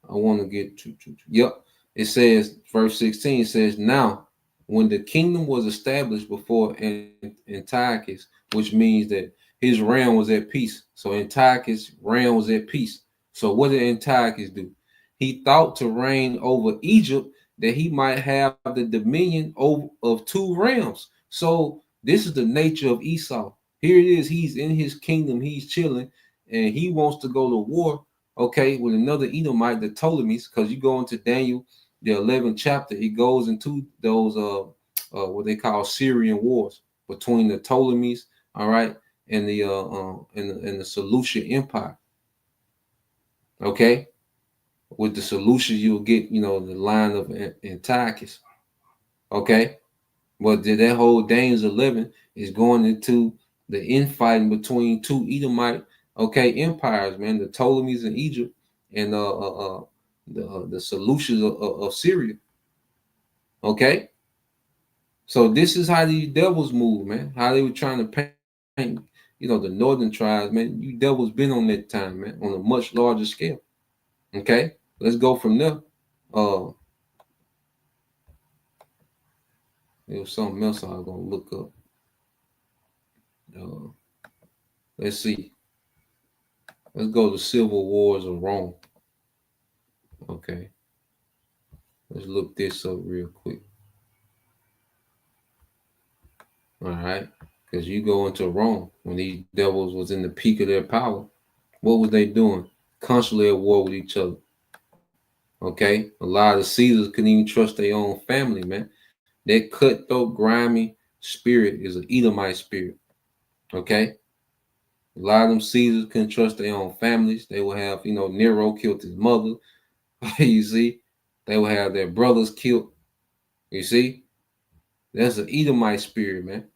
want to get to yep. It says, verse 16 says, now when the kingdom was established before Antiochus, which means that his realm was at peace. So Antiochus' realm was at peace. So what did Antiochus do? He thought to reign over Egypt, that he might have the dominion of two realms. So this is the nature of Esau. Here it is. He's in his kingdom. He's chilling, and he wants to go to war, okay, with another Edomite, the Ptolemies, because you go into Daniel, the 11th chapter, it goes into those what they call Syrian wars between the Ptolemies, all right, and the Seleucid Empire. Okay, with the Seleucids, you'll get, the line of Antiochus. Okay, but that whole Daniel's 11 is going into the infighting between two Edomite, okay, empires, man, the Ptolemies in Egypt, and the Seleucids of Syria. Okay, so this is how these devils move, man. How they were trying to paint, the northern tribes, man. You devils been on that time, man, on a much larger scale. Okay, let's go from there. There was something else I was gonna look up. Uh, let's see. Let's go to Civil Wars of Rome. Okay, let's look this up real quick. All right, because you go into Rome when these devils was in the peak of their power. What was they doing? Constantly at war with each other. Okay, a lot of Caesars couldn't even trust their own family, man. That cutthroat, grimy spirit is an Edomite spirit. Okay, a lot of them Caesars couldn't trust their own families. They would have, Nero killed his mother. You see, they would have their brothers killed. You see, that's an Edomite spirit, man.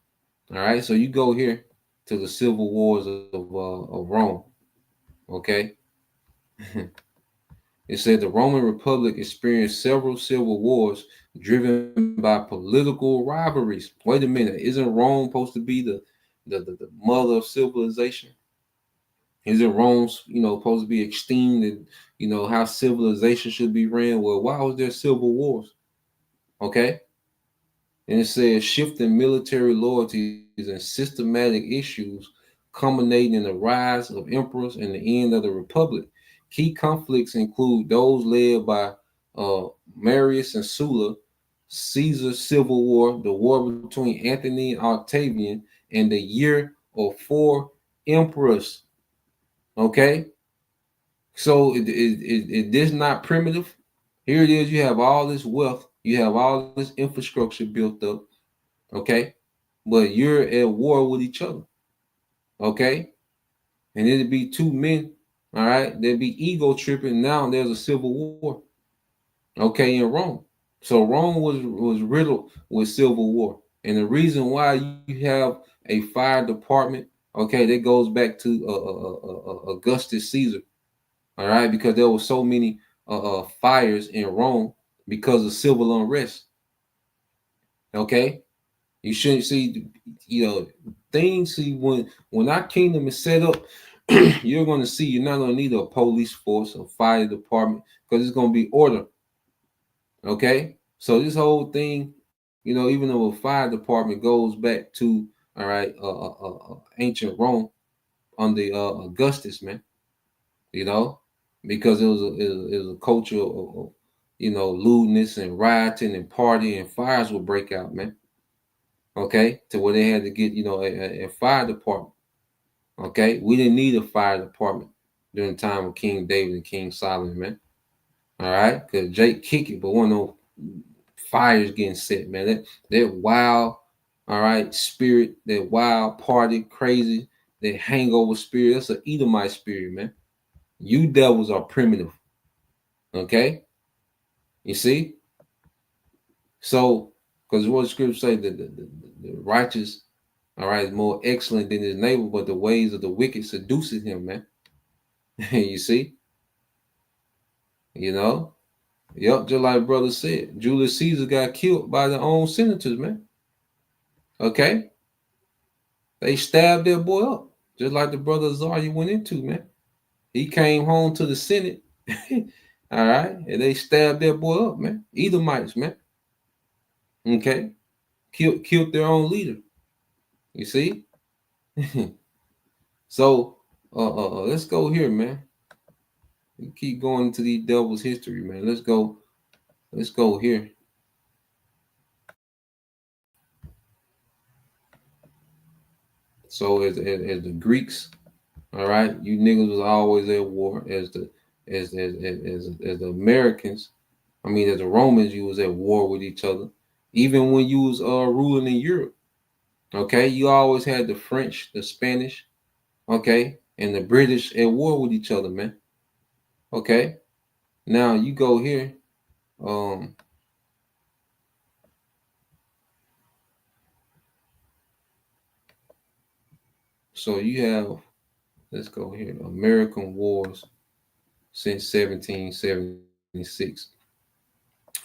All right, so you go here to the civil wars of Rome. Okay, it said the Roman Republic experienced several civil wars driven by political rivalries. Wait a minute, isn't Rome supposed to be the mother of civilization? Isn't Rome, supposed to be esteemed, and how civilization should be ran? Well, why was there civil wars? Okay, and it says shifting military loyalties and systematic issues culminating in the rise of emperors and the end of the republic. Key conflicts include those led by Marius and Sulla, Caesar's civil war, the war between Anthony and Octavian, and the year of four emperors. Okay, so it is not primitive. Here it is. You have all this wealth. You have all this infrastructure built up. Okay, but you're at war with each other. Okay, and it'd be two men. All right, there'd be ego tripping. Now there's a civil war. Okay, in Rome. So Rome was riddled with civil war, and the reason why you have a fire department, okay, that goes back to Augustus Caesar. All right, because there were so many fires in Rome because of civil unrest. Okay, you shouldn't see, things. See, when our kingdom is set up, you're going to see you're not going to need a police force or fire department because it's going to be order. Okay, so this whole thing, even though a fire department goes back to, all right, ancient Rome under Augustus, man, because it was a culture of lewdness and rioting and partying, and fires would break out, man. Okay, to where they had to get a fire department. Okay, we didn't need a fire department during the time of King David and King Solomon, man. All right, because Jake kick it, but one of those fires getting set, man. That wild, all right, spirit, that wild party, crazy, that hangover spirit. That's an Edomite spirit, man. You devils are primitive. Okay, You see? So, because what the scripture say that the righteous, all right, is more excellent than his neighbor, but the ways of the wicked seduces him, man. You see? You know? Yep, just like brother said, Julius Caesar got killed by their own senators, man. Okay? They stabbed their boy up, just like the brother Zarya went into, man. He came home to the Senate, all right, and they stabbed their boy up, man. Edomites, man. Okay? Killed their own leader. You see? So let's go here, man. We keep going into these devil's history, man. Let's go here. So as the Greeks, all right, you niggas was always at war. As the Americans, I mean, as the Romans, you was at war with each other. Even when you was ruling in Europe, okay, you always had the French, the Spanish, okay, and the British at war with each other, man. Okay, now you go here, so you have, let's go here, American wars since 1776.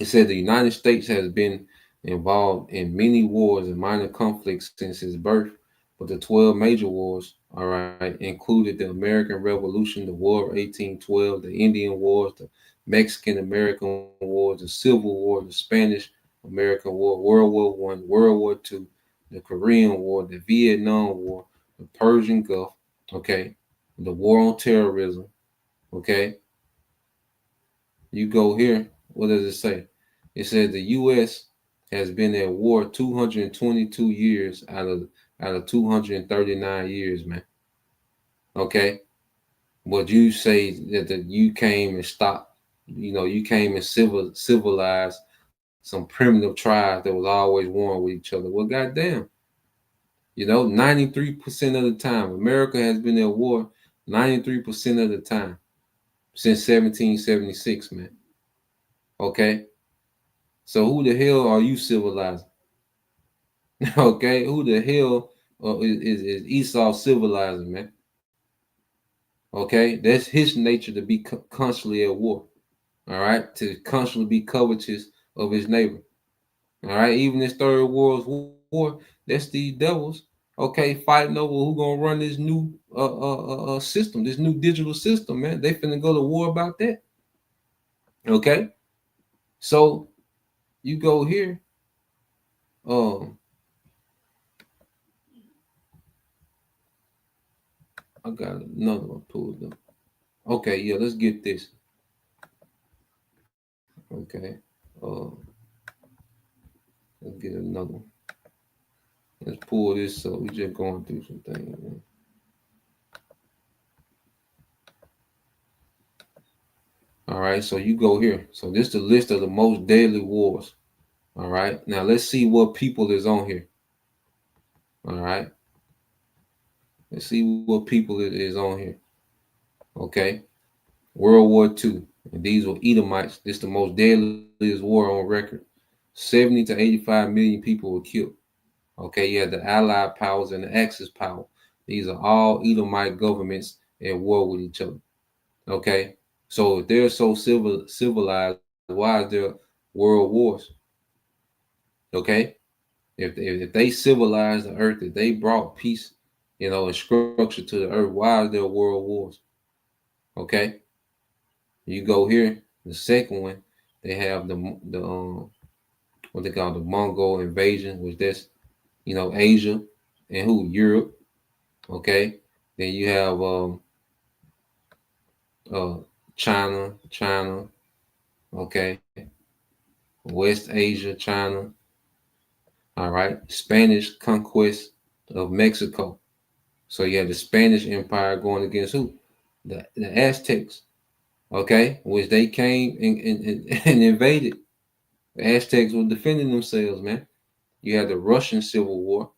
It said the United States has been involved in many wars and minor conflicts since its birth, but the 12 major wars, all right, included the American Revolution, the War of 1812, the Indian Wars, the Mexican American Wars, the Civil War, the Spanish American War, World War One, World War Two, the Korean War, the Vietnam War, the Persian Gulf, okay, the War on Terrorism, okay. You go here, what does it say? It says the U.S. has been at war 222 years out of 239 years, man. Okay, but you say that you came and stopped. You know, you came and civilized some primitive tribes that was always warring with each other. Well, goddamn, you know, 93% of the time, America has been at war 93% of the time since 1776, man. Okay, so who the hell are you civilizing? Okay, who the hell is Esau civilizing, man? Okay, that's his nature to be constantly at war. All right, to constantly be covetous of his neighbor. All right, even this third world war, that's these devils. Okay, fighting over who gonna run this new system, this new digital system, man. They finna go to war about that. Okay, so you go here. I got another one pulled up. Okay, yeah, let's get this. Okay. Let's get another one. Let's pull this up. We just going through some things, man. All right, so you go here. So this is the list of the most deadly wars. All right. Now let's see what people is on here. All right. Let's see what people is on here. Okay. World War II. And these were Edomites. This is the most deadliest war on record. 70 to 85 million people were killed. Okay, you had the Allied powers and the Axis power. These are all Edomite governments at war with each other. Okay, so if they're so civilized, why is there world wars? Okay, if they civilized the earth, if they brought peace, you know, and structure to the earth, why is there world wars? Okay, you go here. The second one, they have the what they call the Mongol invasion, which that's, you know, Asia and who, Europe. Okay, then you have uh China, okay, West Asia, China, all right, Spanish conquest of Mexico. So you had the Spanish Empire going against who? The Aztecs, okay, which they came and invaded. The Aztecs were defending themselves, man. You had the Russian Civil War,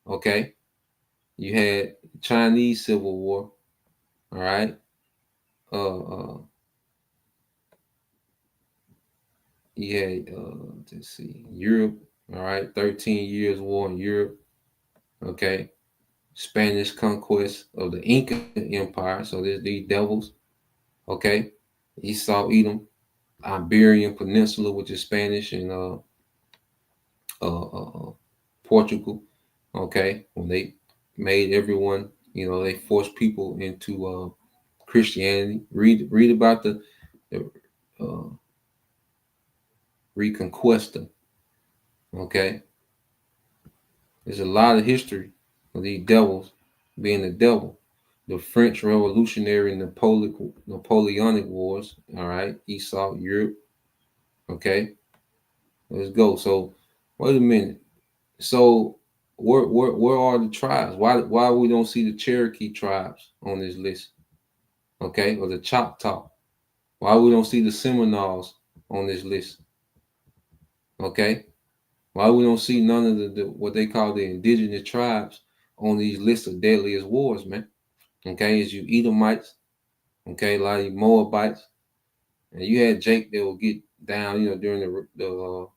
okay. You had Chinese Civil War, all right. Uh, uh he had let's see, Europe. All right, 13 years war in Europe. Okay, Spanish conquest of the Inca Empire. So there's these devils. Okay, Esau, Edom, Iberian Peninsula, which is Spanish, and Portugal. Okay, when they made everyone, they forced people into Christianity. Read about the uh, Reconquista. Okay, there's a lot of history of these devils being the devil. The French Revolutionary Napoleonic Wars. All right, Esau, Europe. Okay, let's go. So, wait a minute. So, where are the tribes? Why we don't see the Cherokee tribes on this list? Okay, or the Choctaw? Why we don't see the Seminoles on this list? Okay, why we don't see none of the what they call the indigenous tribes on these lists of deadliest wars, man? Okay, is you Edomites? Okay, a lot of you Moabites, and you had Jake that will get down, during the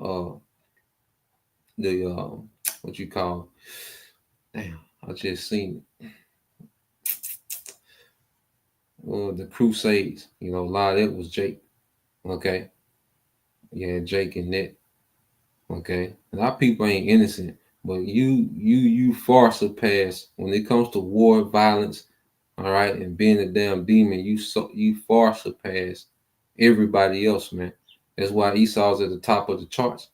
uh the what you call, damn, I just seen it. The Crusades. A lot of that was Jake. Okay, yeah, Jake and that. Okay, a lot of people ain't innocent, but you far surpass when it comes to war, violence. All right, and being a damn demon, you far surpass everybody else, man. That's why Esau's at the top of the charts.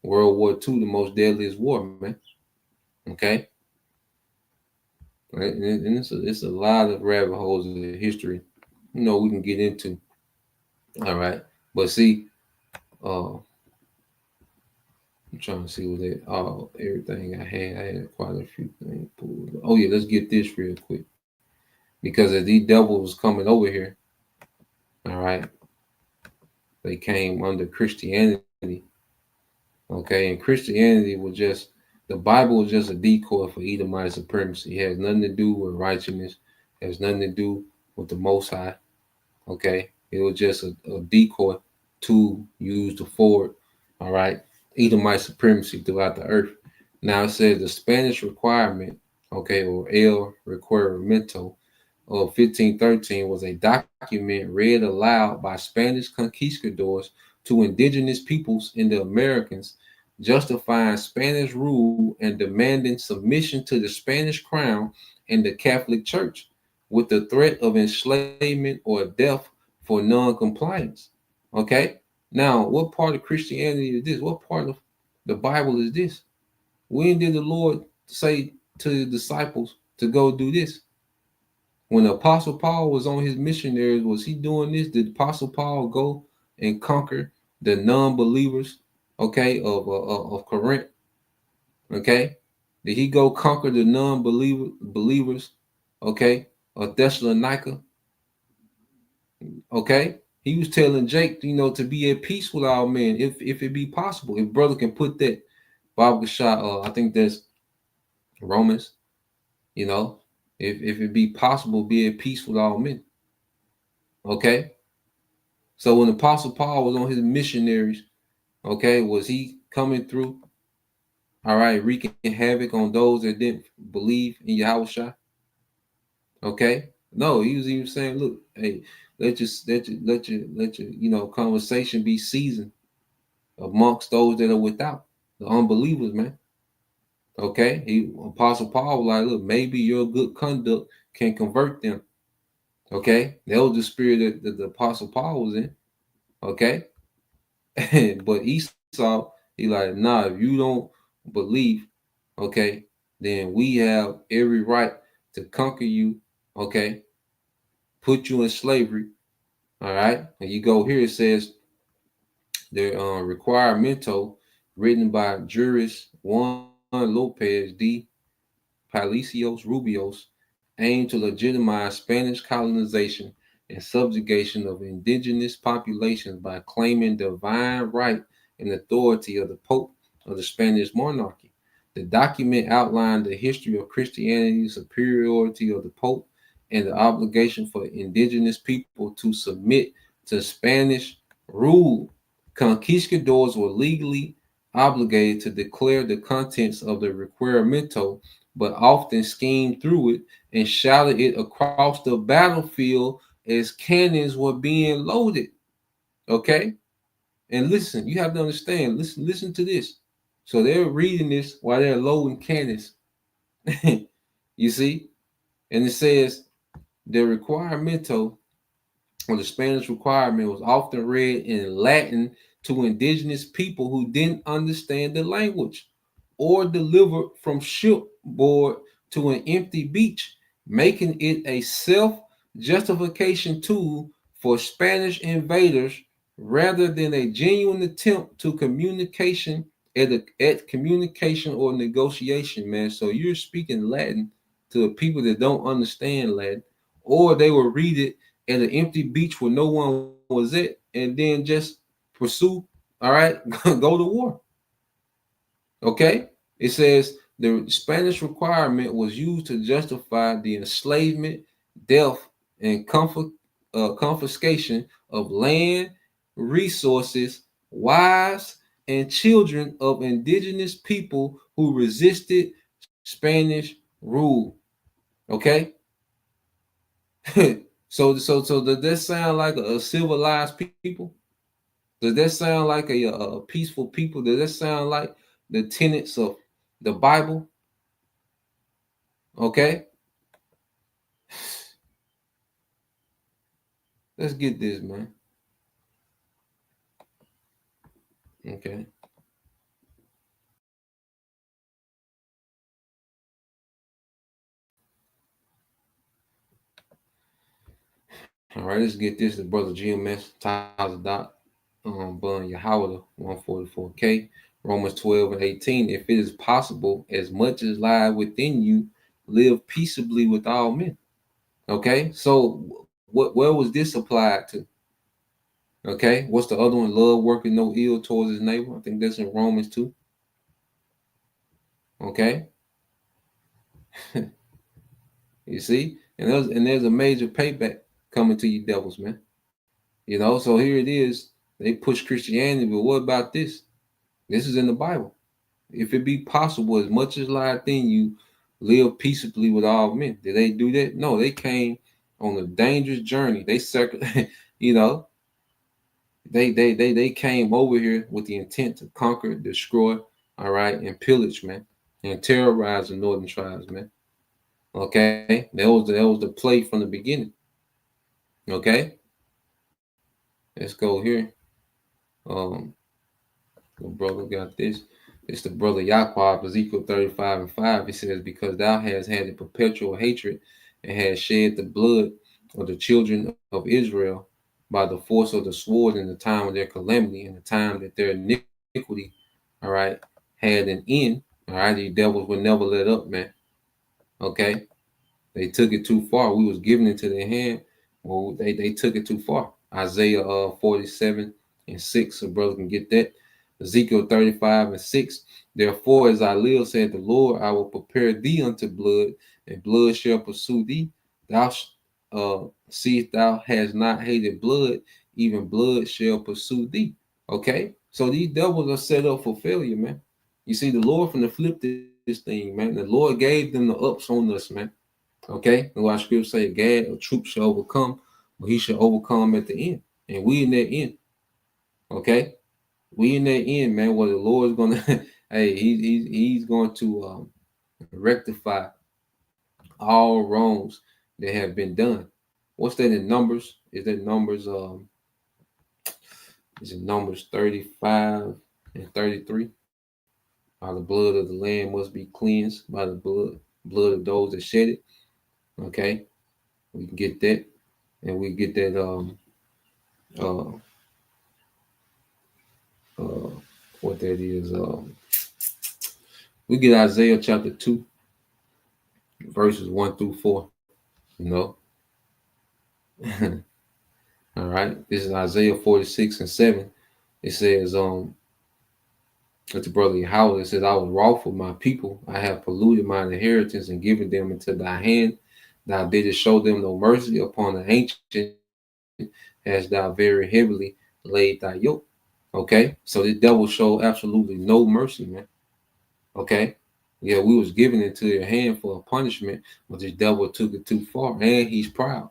World War II, the most deadliest war, man. Okay, right? And it's a lot of rabbit holes in the history, we can get into. All right, but see, I'm trying to see what that everything I had quite a few things pulled. Oh yeah, let's get this real quick because as these devils was coming over here, all right, they came under Christianity. Okay, and Christianity was just the Bible was just a decoy for Edomite supremacy. It has nothing to do with righteousness. It has nothing to do with the Most High. Okay, it was just a decoy to use to forward. All right, Edomite supremacy throughout the earth. Now it says the Spanish requirement, okay, or El Requerimiento of 1513 was a document read aloud by Spanish conquistadors to indigenous peoples in the Americas, justifying Spanish rule and demanding submission to the Spanish crown and the Catholic Church, with the threat of enslavement or death for non-compliance. Okay, now what part of Christianity is this? What part of the Bible is this? When did the Lord say to the disciples to go do this? When the Apostle Paul was on his missionaries, was he doing this? Did Apostle Paul go and conquer the non-believers, okay, of Corinth? Okay, did he go conquer the believers, okay, of Thessalonica? Okay, he was telling Jake, to be at peace with all men, if it be possible. If brother can put that Bible shot, I think that's Romans. If it be possible, be at peace with all men. Okay, so when Apostle Paul was on his missionaries, okay, was he coming through? All right, wreaking havoc on those that didn't believe in Yahushua. Okay, no, he was even saying, look, hey, let your conversation be seasoned amongst those that are without, the unbelievers, man. Okay, Apostle Paul was like, look, maybe your good conduct can convert them. Okay, that was the spirit that the Apostle Paul was in. Okay, but Esau, he like, nah, if you don't believe, okay, then we have every right to conquer you. Okay, put you in slavery. All right, and you go here. It says the requiremento written by jurist Juan Lopez de Palacios Rubios aimed to legitimize Spanish colonization and subjugation of indigenous populations by claiming divine right and authority of the Pope of the Spanish monarchy. The document outlined the history of Christianity's superiority of the Pope and the obligation for indigenous people to submit to Spanish rule. Conquistadors were legally obligated to declare the contents of the requiremento, but often schemed through it and shouted it across the battlefield as cannons were being loaded. Okay? And listen, you have to understand, listen to this. So they're reading this while they're loading cannons. You see? And it says the requiremento, or the Spanish requirement, was often read in Latin to indigenous people who didn't understand the language, or delivered from shipboard to an empty beach, making it a self-justification tool for Spanish invaders rather than a genuine attempt to communication at communication or negotiation, man. So you're speaking Latin to people that don't understand Latin, or they will read it at an empty beach where no one was at, and then just pursue, all right, go to war. Okay? It says the Spanish requirement was used to justify the enslavement, death, and confiscation of land, resources, wives, and children of indigenous people who resisted Spanish rule. Okay? So does that sound like a civilized people? Does that sound like a peaceful people? Does that sound like the tenets of the Bible? Okay, let's get this, man. Okay, all right, let's get this. The brother GMS, Tyler Dot, Bun Yahweh, 144K, Romans 12 and 18. If it is possible, as much as lie within you, live peaceably with all men. Okay, so where was this applied to? Okay, what's the other one? Love working no ill towards his neighbor. I think that's in Romans 2. Okay, you see, and there's a major payback coming to you devils, man. You know, so here it is. They push Christianity, but what about this? This is in the Bible. If it be possible, as much as lieth in you, live peaceably with all men. Did they do that? No, they came on a dangerous journey. They you know, they came over here with the intent to conquer, destroy, all right, and pillage, man, and terrorize the northern tribes, man. Okay, that was the play from the beginning. Okay, let's go here. Um, the brother got this. It's the brother Yaqub, Ezekiel 35 and 5. He says, because thou hast had a perpetual hatred and hast shed the blood of the children of Israel by the force of the sword in the time of their calamity, in the time that their iniquity, all right, had an end. All right, these devils would never let up, man. Okay, they took it too far. We was giving it to their hand. Well, they took it too far. Isaiah 47 and 6. So brother can get that. Ezekiel 35 and 6. Therefore, as I live, said the Lord, I will prepare thee unto blood, and blood shall pursue thee. Thou seest thou hast not hated blood, even blood shall pursue thee. Okay, so these devils are set up for failure, man. You see, the Lord from the flip this thing, man. The Lord gave them the ups on us, man. Okay, and what scripture say, God, a troop shall overcome, but he shall overcome at the end. And we in that end. Okay, we in that end, man. Where the Lord is gonna, hey, he's going to rectify all wrongs that have been done. What's that in Numbers? Is that Numbers? Is it Numbers 35 and 33? The blood of the lamb must be cleansed by the blood of those that shed it. Okay, we can get that, and we get that uh what that is. We get Isaiah chapter 2, verses 1 through 4. You know, all right. This is Isaiah 46 and 7. It says, it's the brother Howard. It says, I was wroth with my people. I have polluted my inheritance and given them into thy hand. Thou didst show them no mercy upon the ancient, as thou very heavily laid thy yoke. Okay, so the devil showed absolutely no mercy, man. Okay, yeah, we was giving it to your hand for a punishment, but the devil took it too far, and he's proud.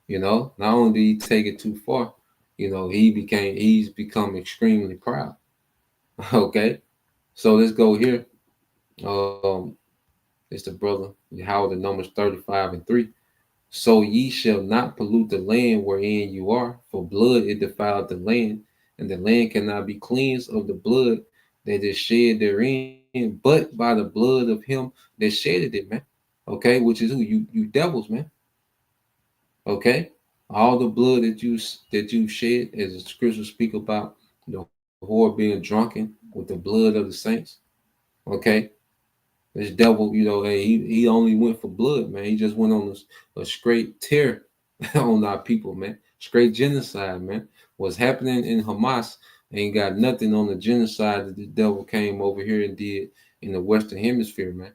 Not only did he take it too far, he's become extremely proud. Okay, so let's go here. Um, it's the brother Howard, the Numbers 35:3. So ye shall not pollute the land wherein you are, for blood it defiled the land, and the land cannot be cleansed of the blood that is shed therein, but by the blood of him that shedded it, man. Okay, which is who? You devils, man. Okay, all the blood that you shed, as the scriptures speak about, the whore being drunken with the blood of the saints. Okay, this devil, hey, he only went for blood, man. He just went on a straight tear on our people, man. Straight genocide, man. What's happening in Hamas ain't got nothing on the genocide that the devil came over here and did in the Western Hemisphere, man.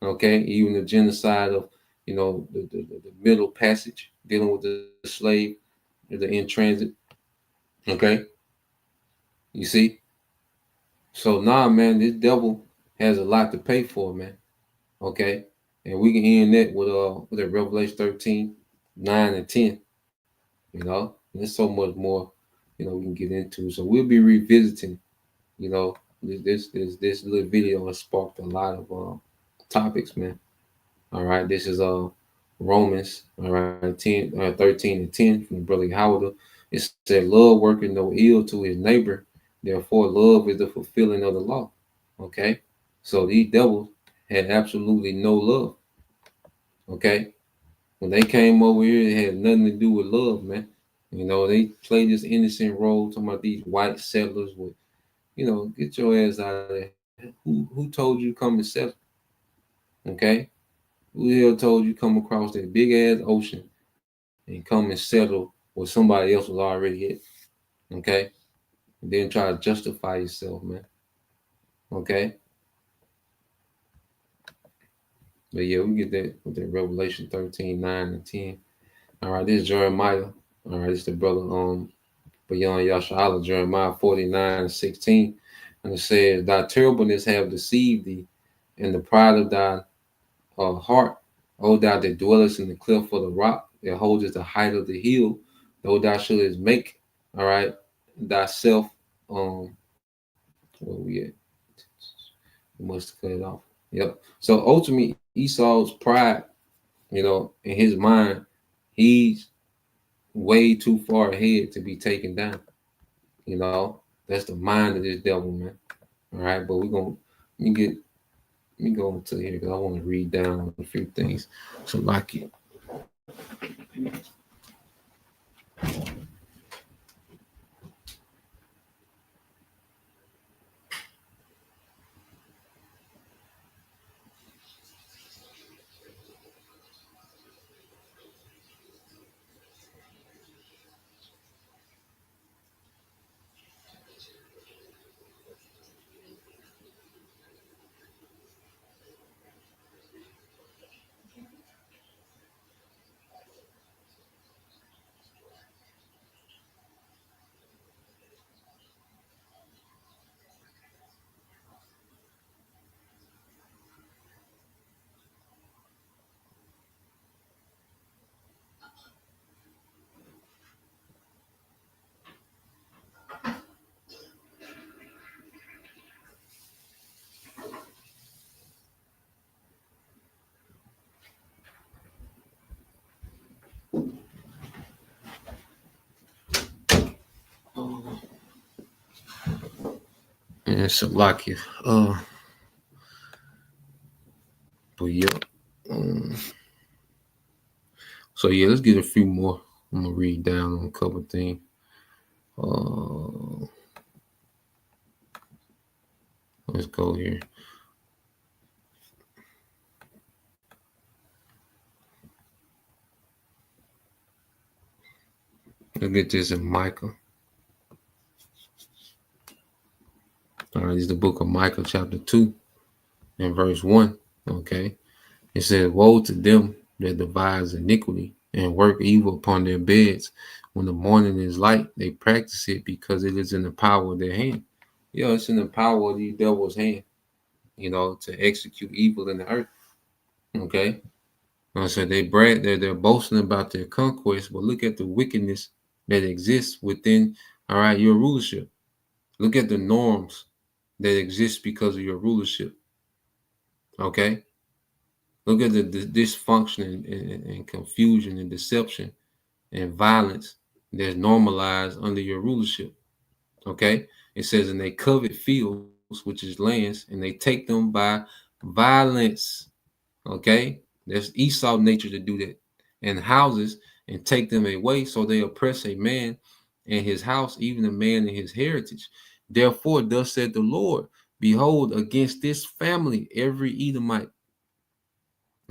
Okay, even the genocide of, the Middle Passage, dealing with the slave, the in transit. Okay, you see. So man, this devil has a lot to pay for, man. Okay, and we can end that with a Revelation 13, 9 and 10. There's so much more, we can get into. So we'll be revisiting, this little video has sparked a lot of topics, man. All right, this is Romans, all right, 13 and 10 from the brother Howard. It said, love working no ill to his neighbor, therefore love is the fulfilling of the law. Okay, so these devils had absolutely no love. Okay, when they came over here, it had nothing to do with love, man. They played this innocent role, talking about these white settlers with, get your ass out of there. Who told you come and settle? Okay, who the hell told you come across that big ass ocean and come and settle where somebody else was already at? Okay, and then try to justify yourself, man. Okay, but yeah, we get that with that Revelation 13, 9 and 10. All right, this is Jeremiah. All right, this is the brother beyond Yashala, Jeremiah 49 and 16. And it says, thy terribleness have deceived thee, and the pride of thy heart, O thou that dwellest in the cleft of the rock, that holdest the height of the hill, though thou shouldest make, all right, thyself, where we at? We must cut it off. Yep. So ultimately, Esau's pride, in his mind, he's way too far ahead to be taken down. That's the mind of this devil, man. All right, but let me go into here because I want to read down a few things. So like it. And so like it. But yeah. So yeah, let's get a few more. I'm gonna read down on a couple of things. Let's go here. Let's get this in Micah. All right, this is the book of Micah, chapter 2, and verse 1. Okay. It says, woe to them that devise iniquity and work evil upon their beds. When the morning is light, they practice it because it is in the power of their hand. Yeah, it's in the power of the devil's hand, to execute evil in the earth. Okay. So they brag, they're boasting about their conquest, but look at the wickedness that exists within, all right, your rulership. Look at the norms that exist because of your rulership. Okay. Look at the dysfunction and confusion and deception and violence that's normalized under your rulership. Okay. It says, and they covet fields, which is lands, and they take them by violence. Okay. There's Esau nature to do that. And houses and take them away. So they oppress a man and his house, even a man and his heritage. Therefore, thus said the Lord, behold, against this family, every Edomite,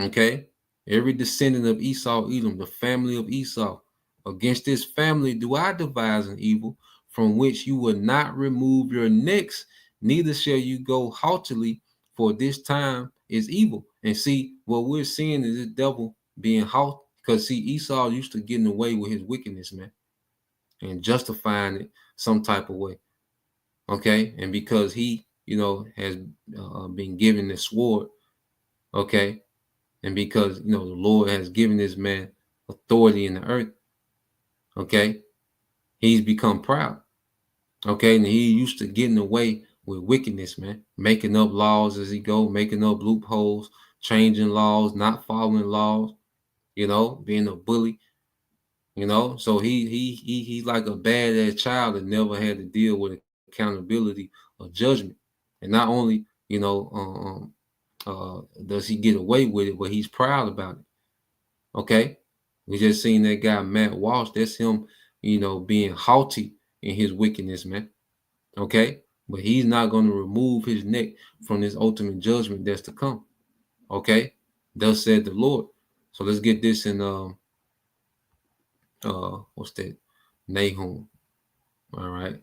okay, every descendant of Esau, Edom, the family of Esau, against this family do I devise an evil from which you will not remove your necks, neither shall you go haughtily, for this time is evil. And see, what we're seeing is the devil being haughty, because see, Esau used to getting away with his wickedness, man, and justifying it some type of way. Okay, and because he, has been given the sword, okay, and because the Lord has given this man authority in the earth, okay, he's become proud. Okay, and he used to getting away with wickedness, man, making up laws as he go, making up loopholes, changing laws, not following laws, being a bully, So he's like a badass child that never had to deal with accountability or judgment. And not only, does he get away with it, but he's proud about it. Okay. We just seen that guy, Matt Walsh. That's him, being haughty in his wickedness, man. Okay. But he's not going to remove his neck from this ultimate judgment that's to come. Okay. Thus said the Lord. So let's get this in, what's that? Nahum. All right.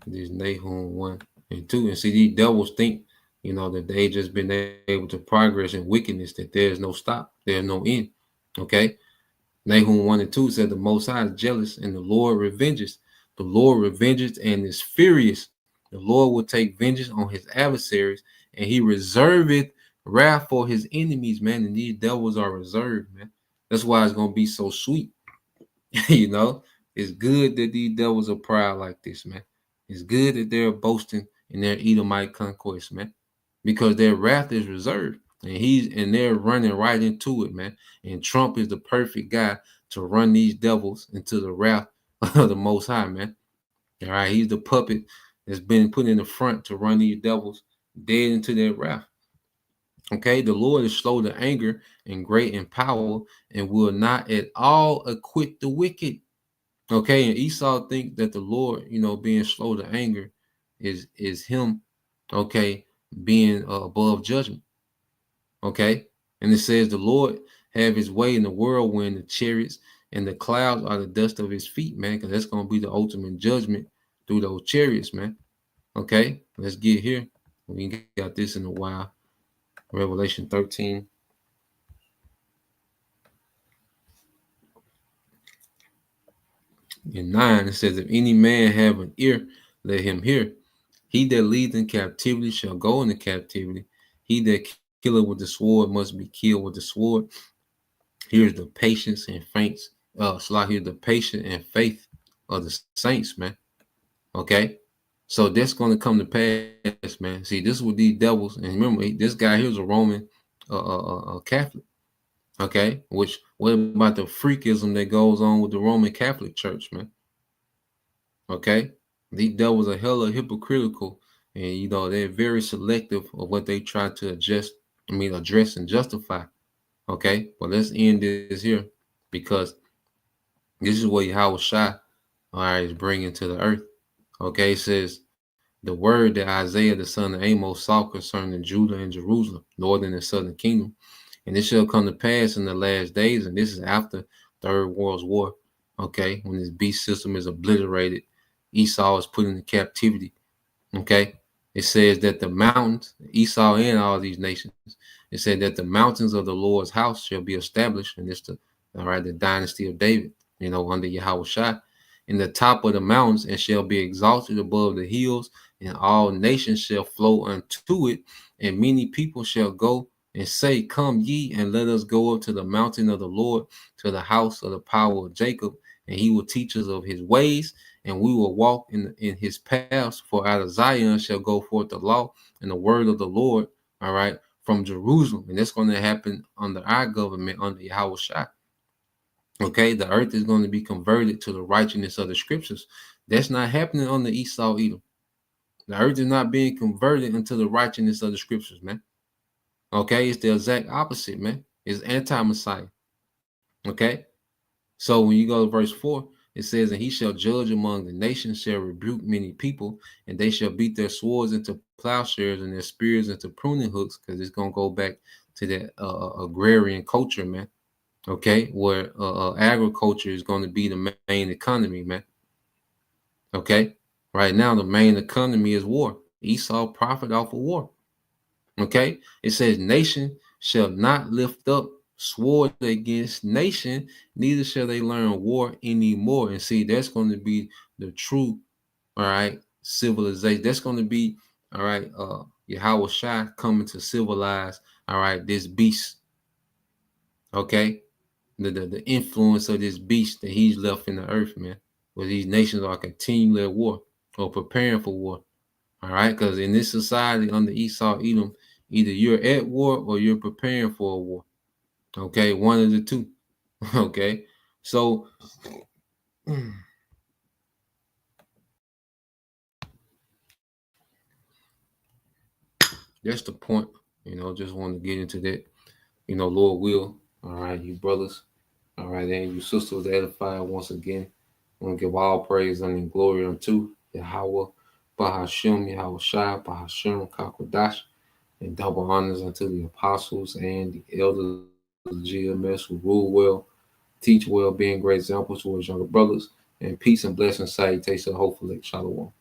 This Nahum 1 and 2. And see, these devils think, that they just been able to progress in wickedness, that there's no stop, there's no end. Okay. Nahum 1 and 2 said, the Most High is jealous and the Lord revenges. The Lord revenges and is furious. The Lord will take vengeance on his adversaries, and he reserveth wrath for his enemies, man. And these devils are reserved, man. That's why it's going to be so sweet. It's good that these devils are proud like this, man. It's good that they're boasting in their Edomite conquest, man, because their wrath is reserved. And they're running right into it, man. And Trump is the perfect guy to run these devils into the wrath of the Most High, man. All right, he's the puppet that's been put in the front to run these devils dead into their wrath. Okay, the Lord is slow to anger and great in power, and will not at all acquit the wicked. Okay, and Esau thinks that the Lord, being slow to anger, is him, okay, being above judgment. Okay. And it says the Lord have his way in the whirlwind, the chariots, and the clouds are the dust of his feet, man, because that's going to be the ultimate judgment through those chariots, man. Okay. Let's get here. We got this in a while. Revelation 13. In 9, it says, if any man have an ear, let him hear. He that leads in captivity shall go into captivity. He that killeth with the sword must be killed with the sword. Here's the patience and faints. Here's the patience and faith of the saints, man. Okay. So that's going to come to pass, man. See, this is what these devils, and remember, this guy here is a Roman Catholic. Okay. What about the freakism that goes on with the Roman Catholic Church, man? Okay. These devils are hella hypocritical, and they're very selective of what they try to address and justify. Okay, but let's end this here, because this is what Yahweh Shai, all right, is bringing to the earth. Okay, it says the word that Isaiah the son of Amos saw concerning Judah and Jerusalem, northern and southern kingdom, and it shall come to pass in the last days, and this is after Third World War. Okay, when this beast system is obliterated, Esau is put into captivity. Okay, it says that the mountains, Esau and all these nations, it said that the mountains of the Lord's house shall be established, and it's all right, the dynasty of David, under Yahweh Shai, in the top of the mountains, and shall be exalted above the hills, and all nations shall flow unto it, and many people shall go and say, Come ye, and let us go up to the mountain of the Lord, to the house of the power of Jacob, and he will teach us of his ways, and we will walk in his paths. For out of Zion shall go forth the law and the word of the Lord, all right, from Jerusalem. And that's going to happen under our government, under Yahweh Shai. Okay, the earth is going to be converted to the righteousness of the scriptures. That's not happening on the Esau Edom. The earth is not being converted into the righteousness of the scriptures, man. Okay, it's the exact opposite, man. It's anti-Messiah. Okay, so when you go to verse 4, it says, And he shall judge among the nations, shall rebuke many people, and they shall beat their swords into plowshares and their spears into pruning hooks, because it's going to go back to that agrarian culture, man. Okay, where agriculture is going to be the main economy, man. Okay, right now the main economy is war. Esau profit off of war. Okay, it says, Nation shall not lift up sword against nation, neither shall they learn war anymore. And see, that's going to be the true, all right, civilization. That's going to be, all right, Yahweh Shai coming to civilize, all right, this beast. Okay, the influence of this beast that he's left in the earth, man, where these nations are continually at war or preparing for war. All right, because in this society under Esau Edom, either you're at war or you're preparing for a war. Okay, one of the two. Okay, so that's the point. Just want to get into that. Lord will. All right, you brothers. All right, and you sisters edified once again. I want to give all praise and glory unto Yahweh, Bahashem, Yahweh Shai, Bahashem, Kakwadash, and double honors unto the apostles and the elders of the GMS who rule well, teach well, being great examples towards younger brothers, and peace and blessings, salutations, hopefully, shalom.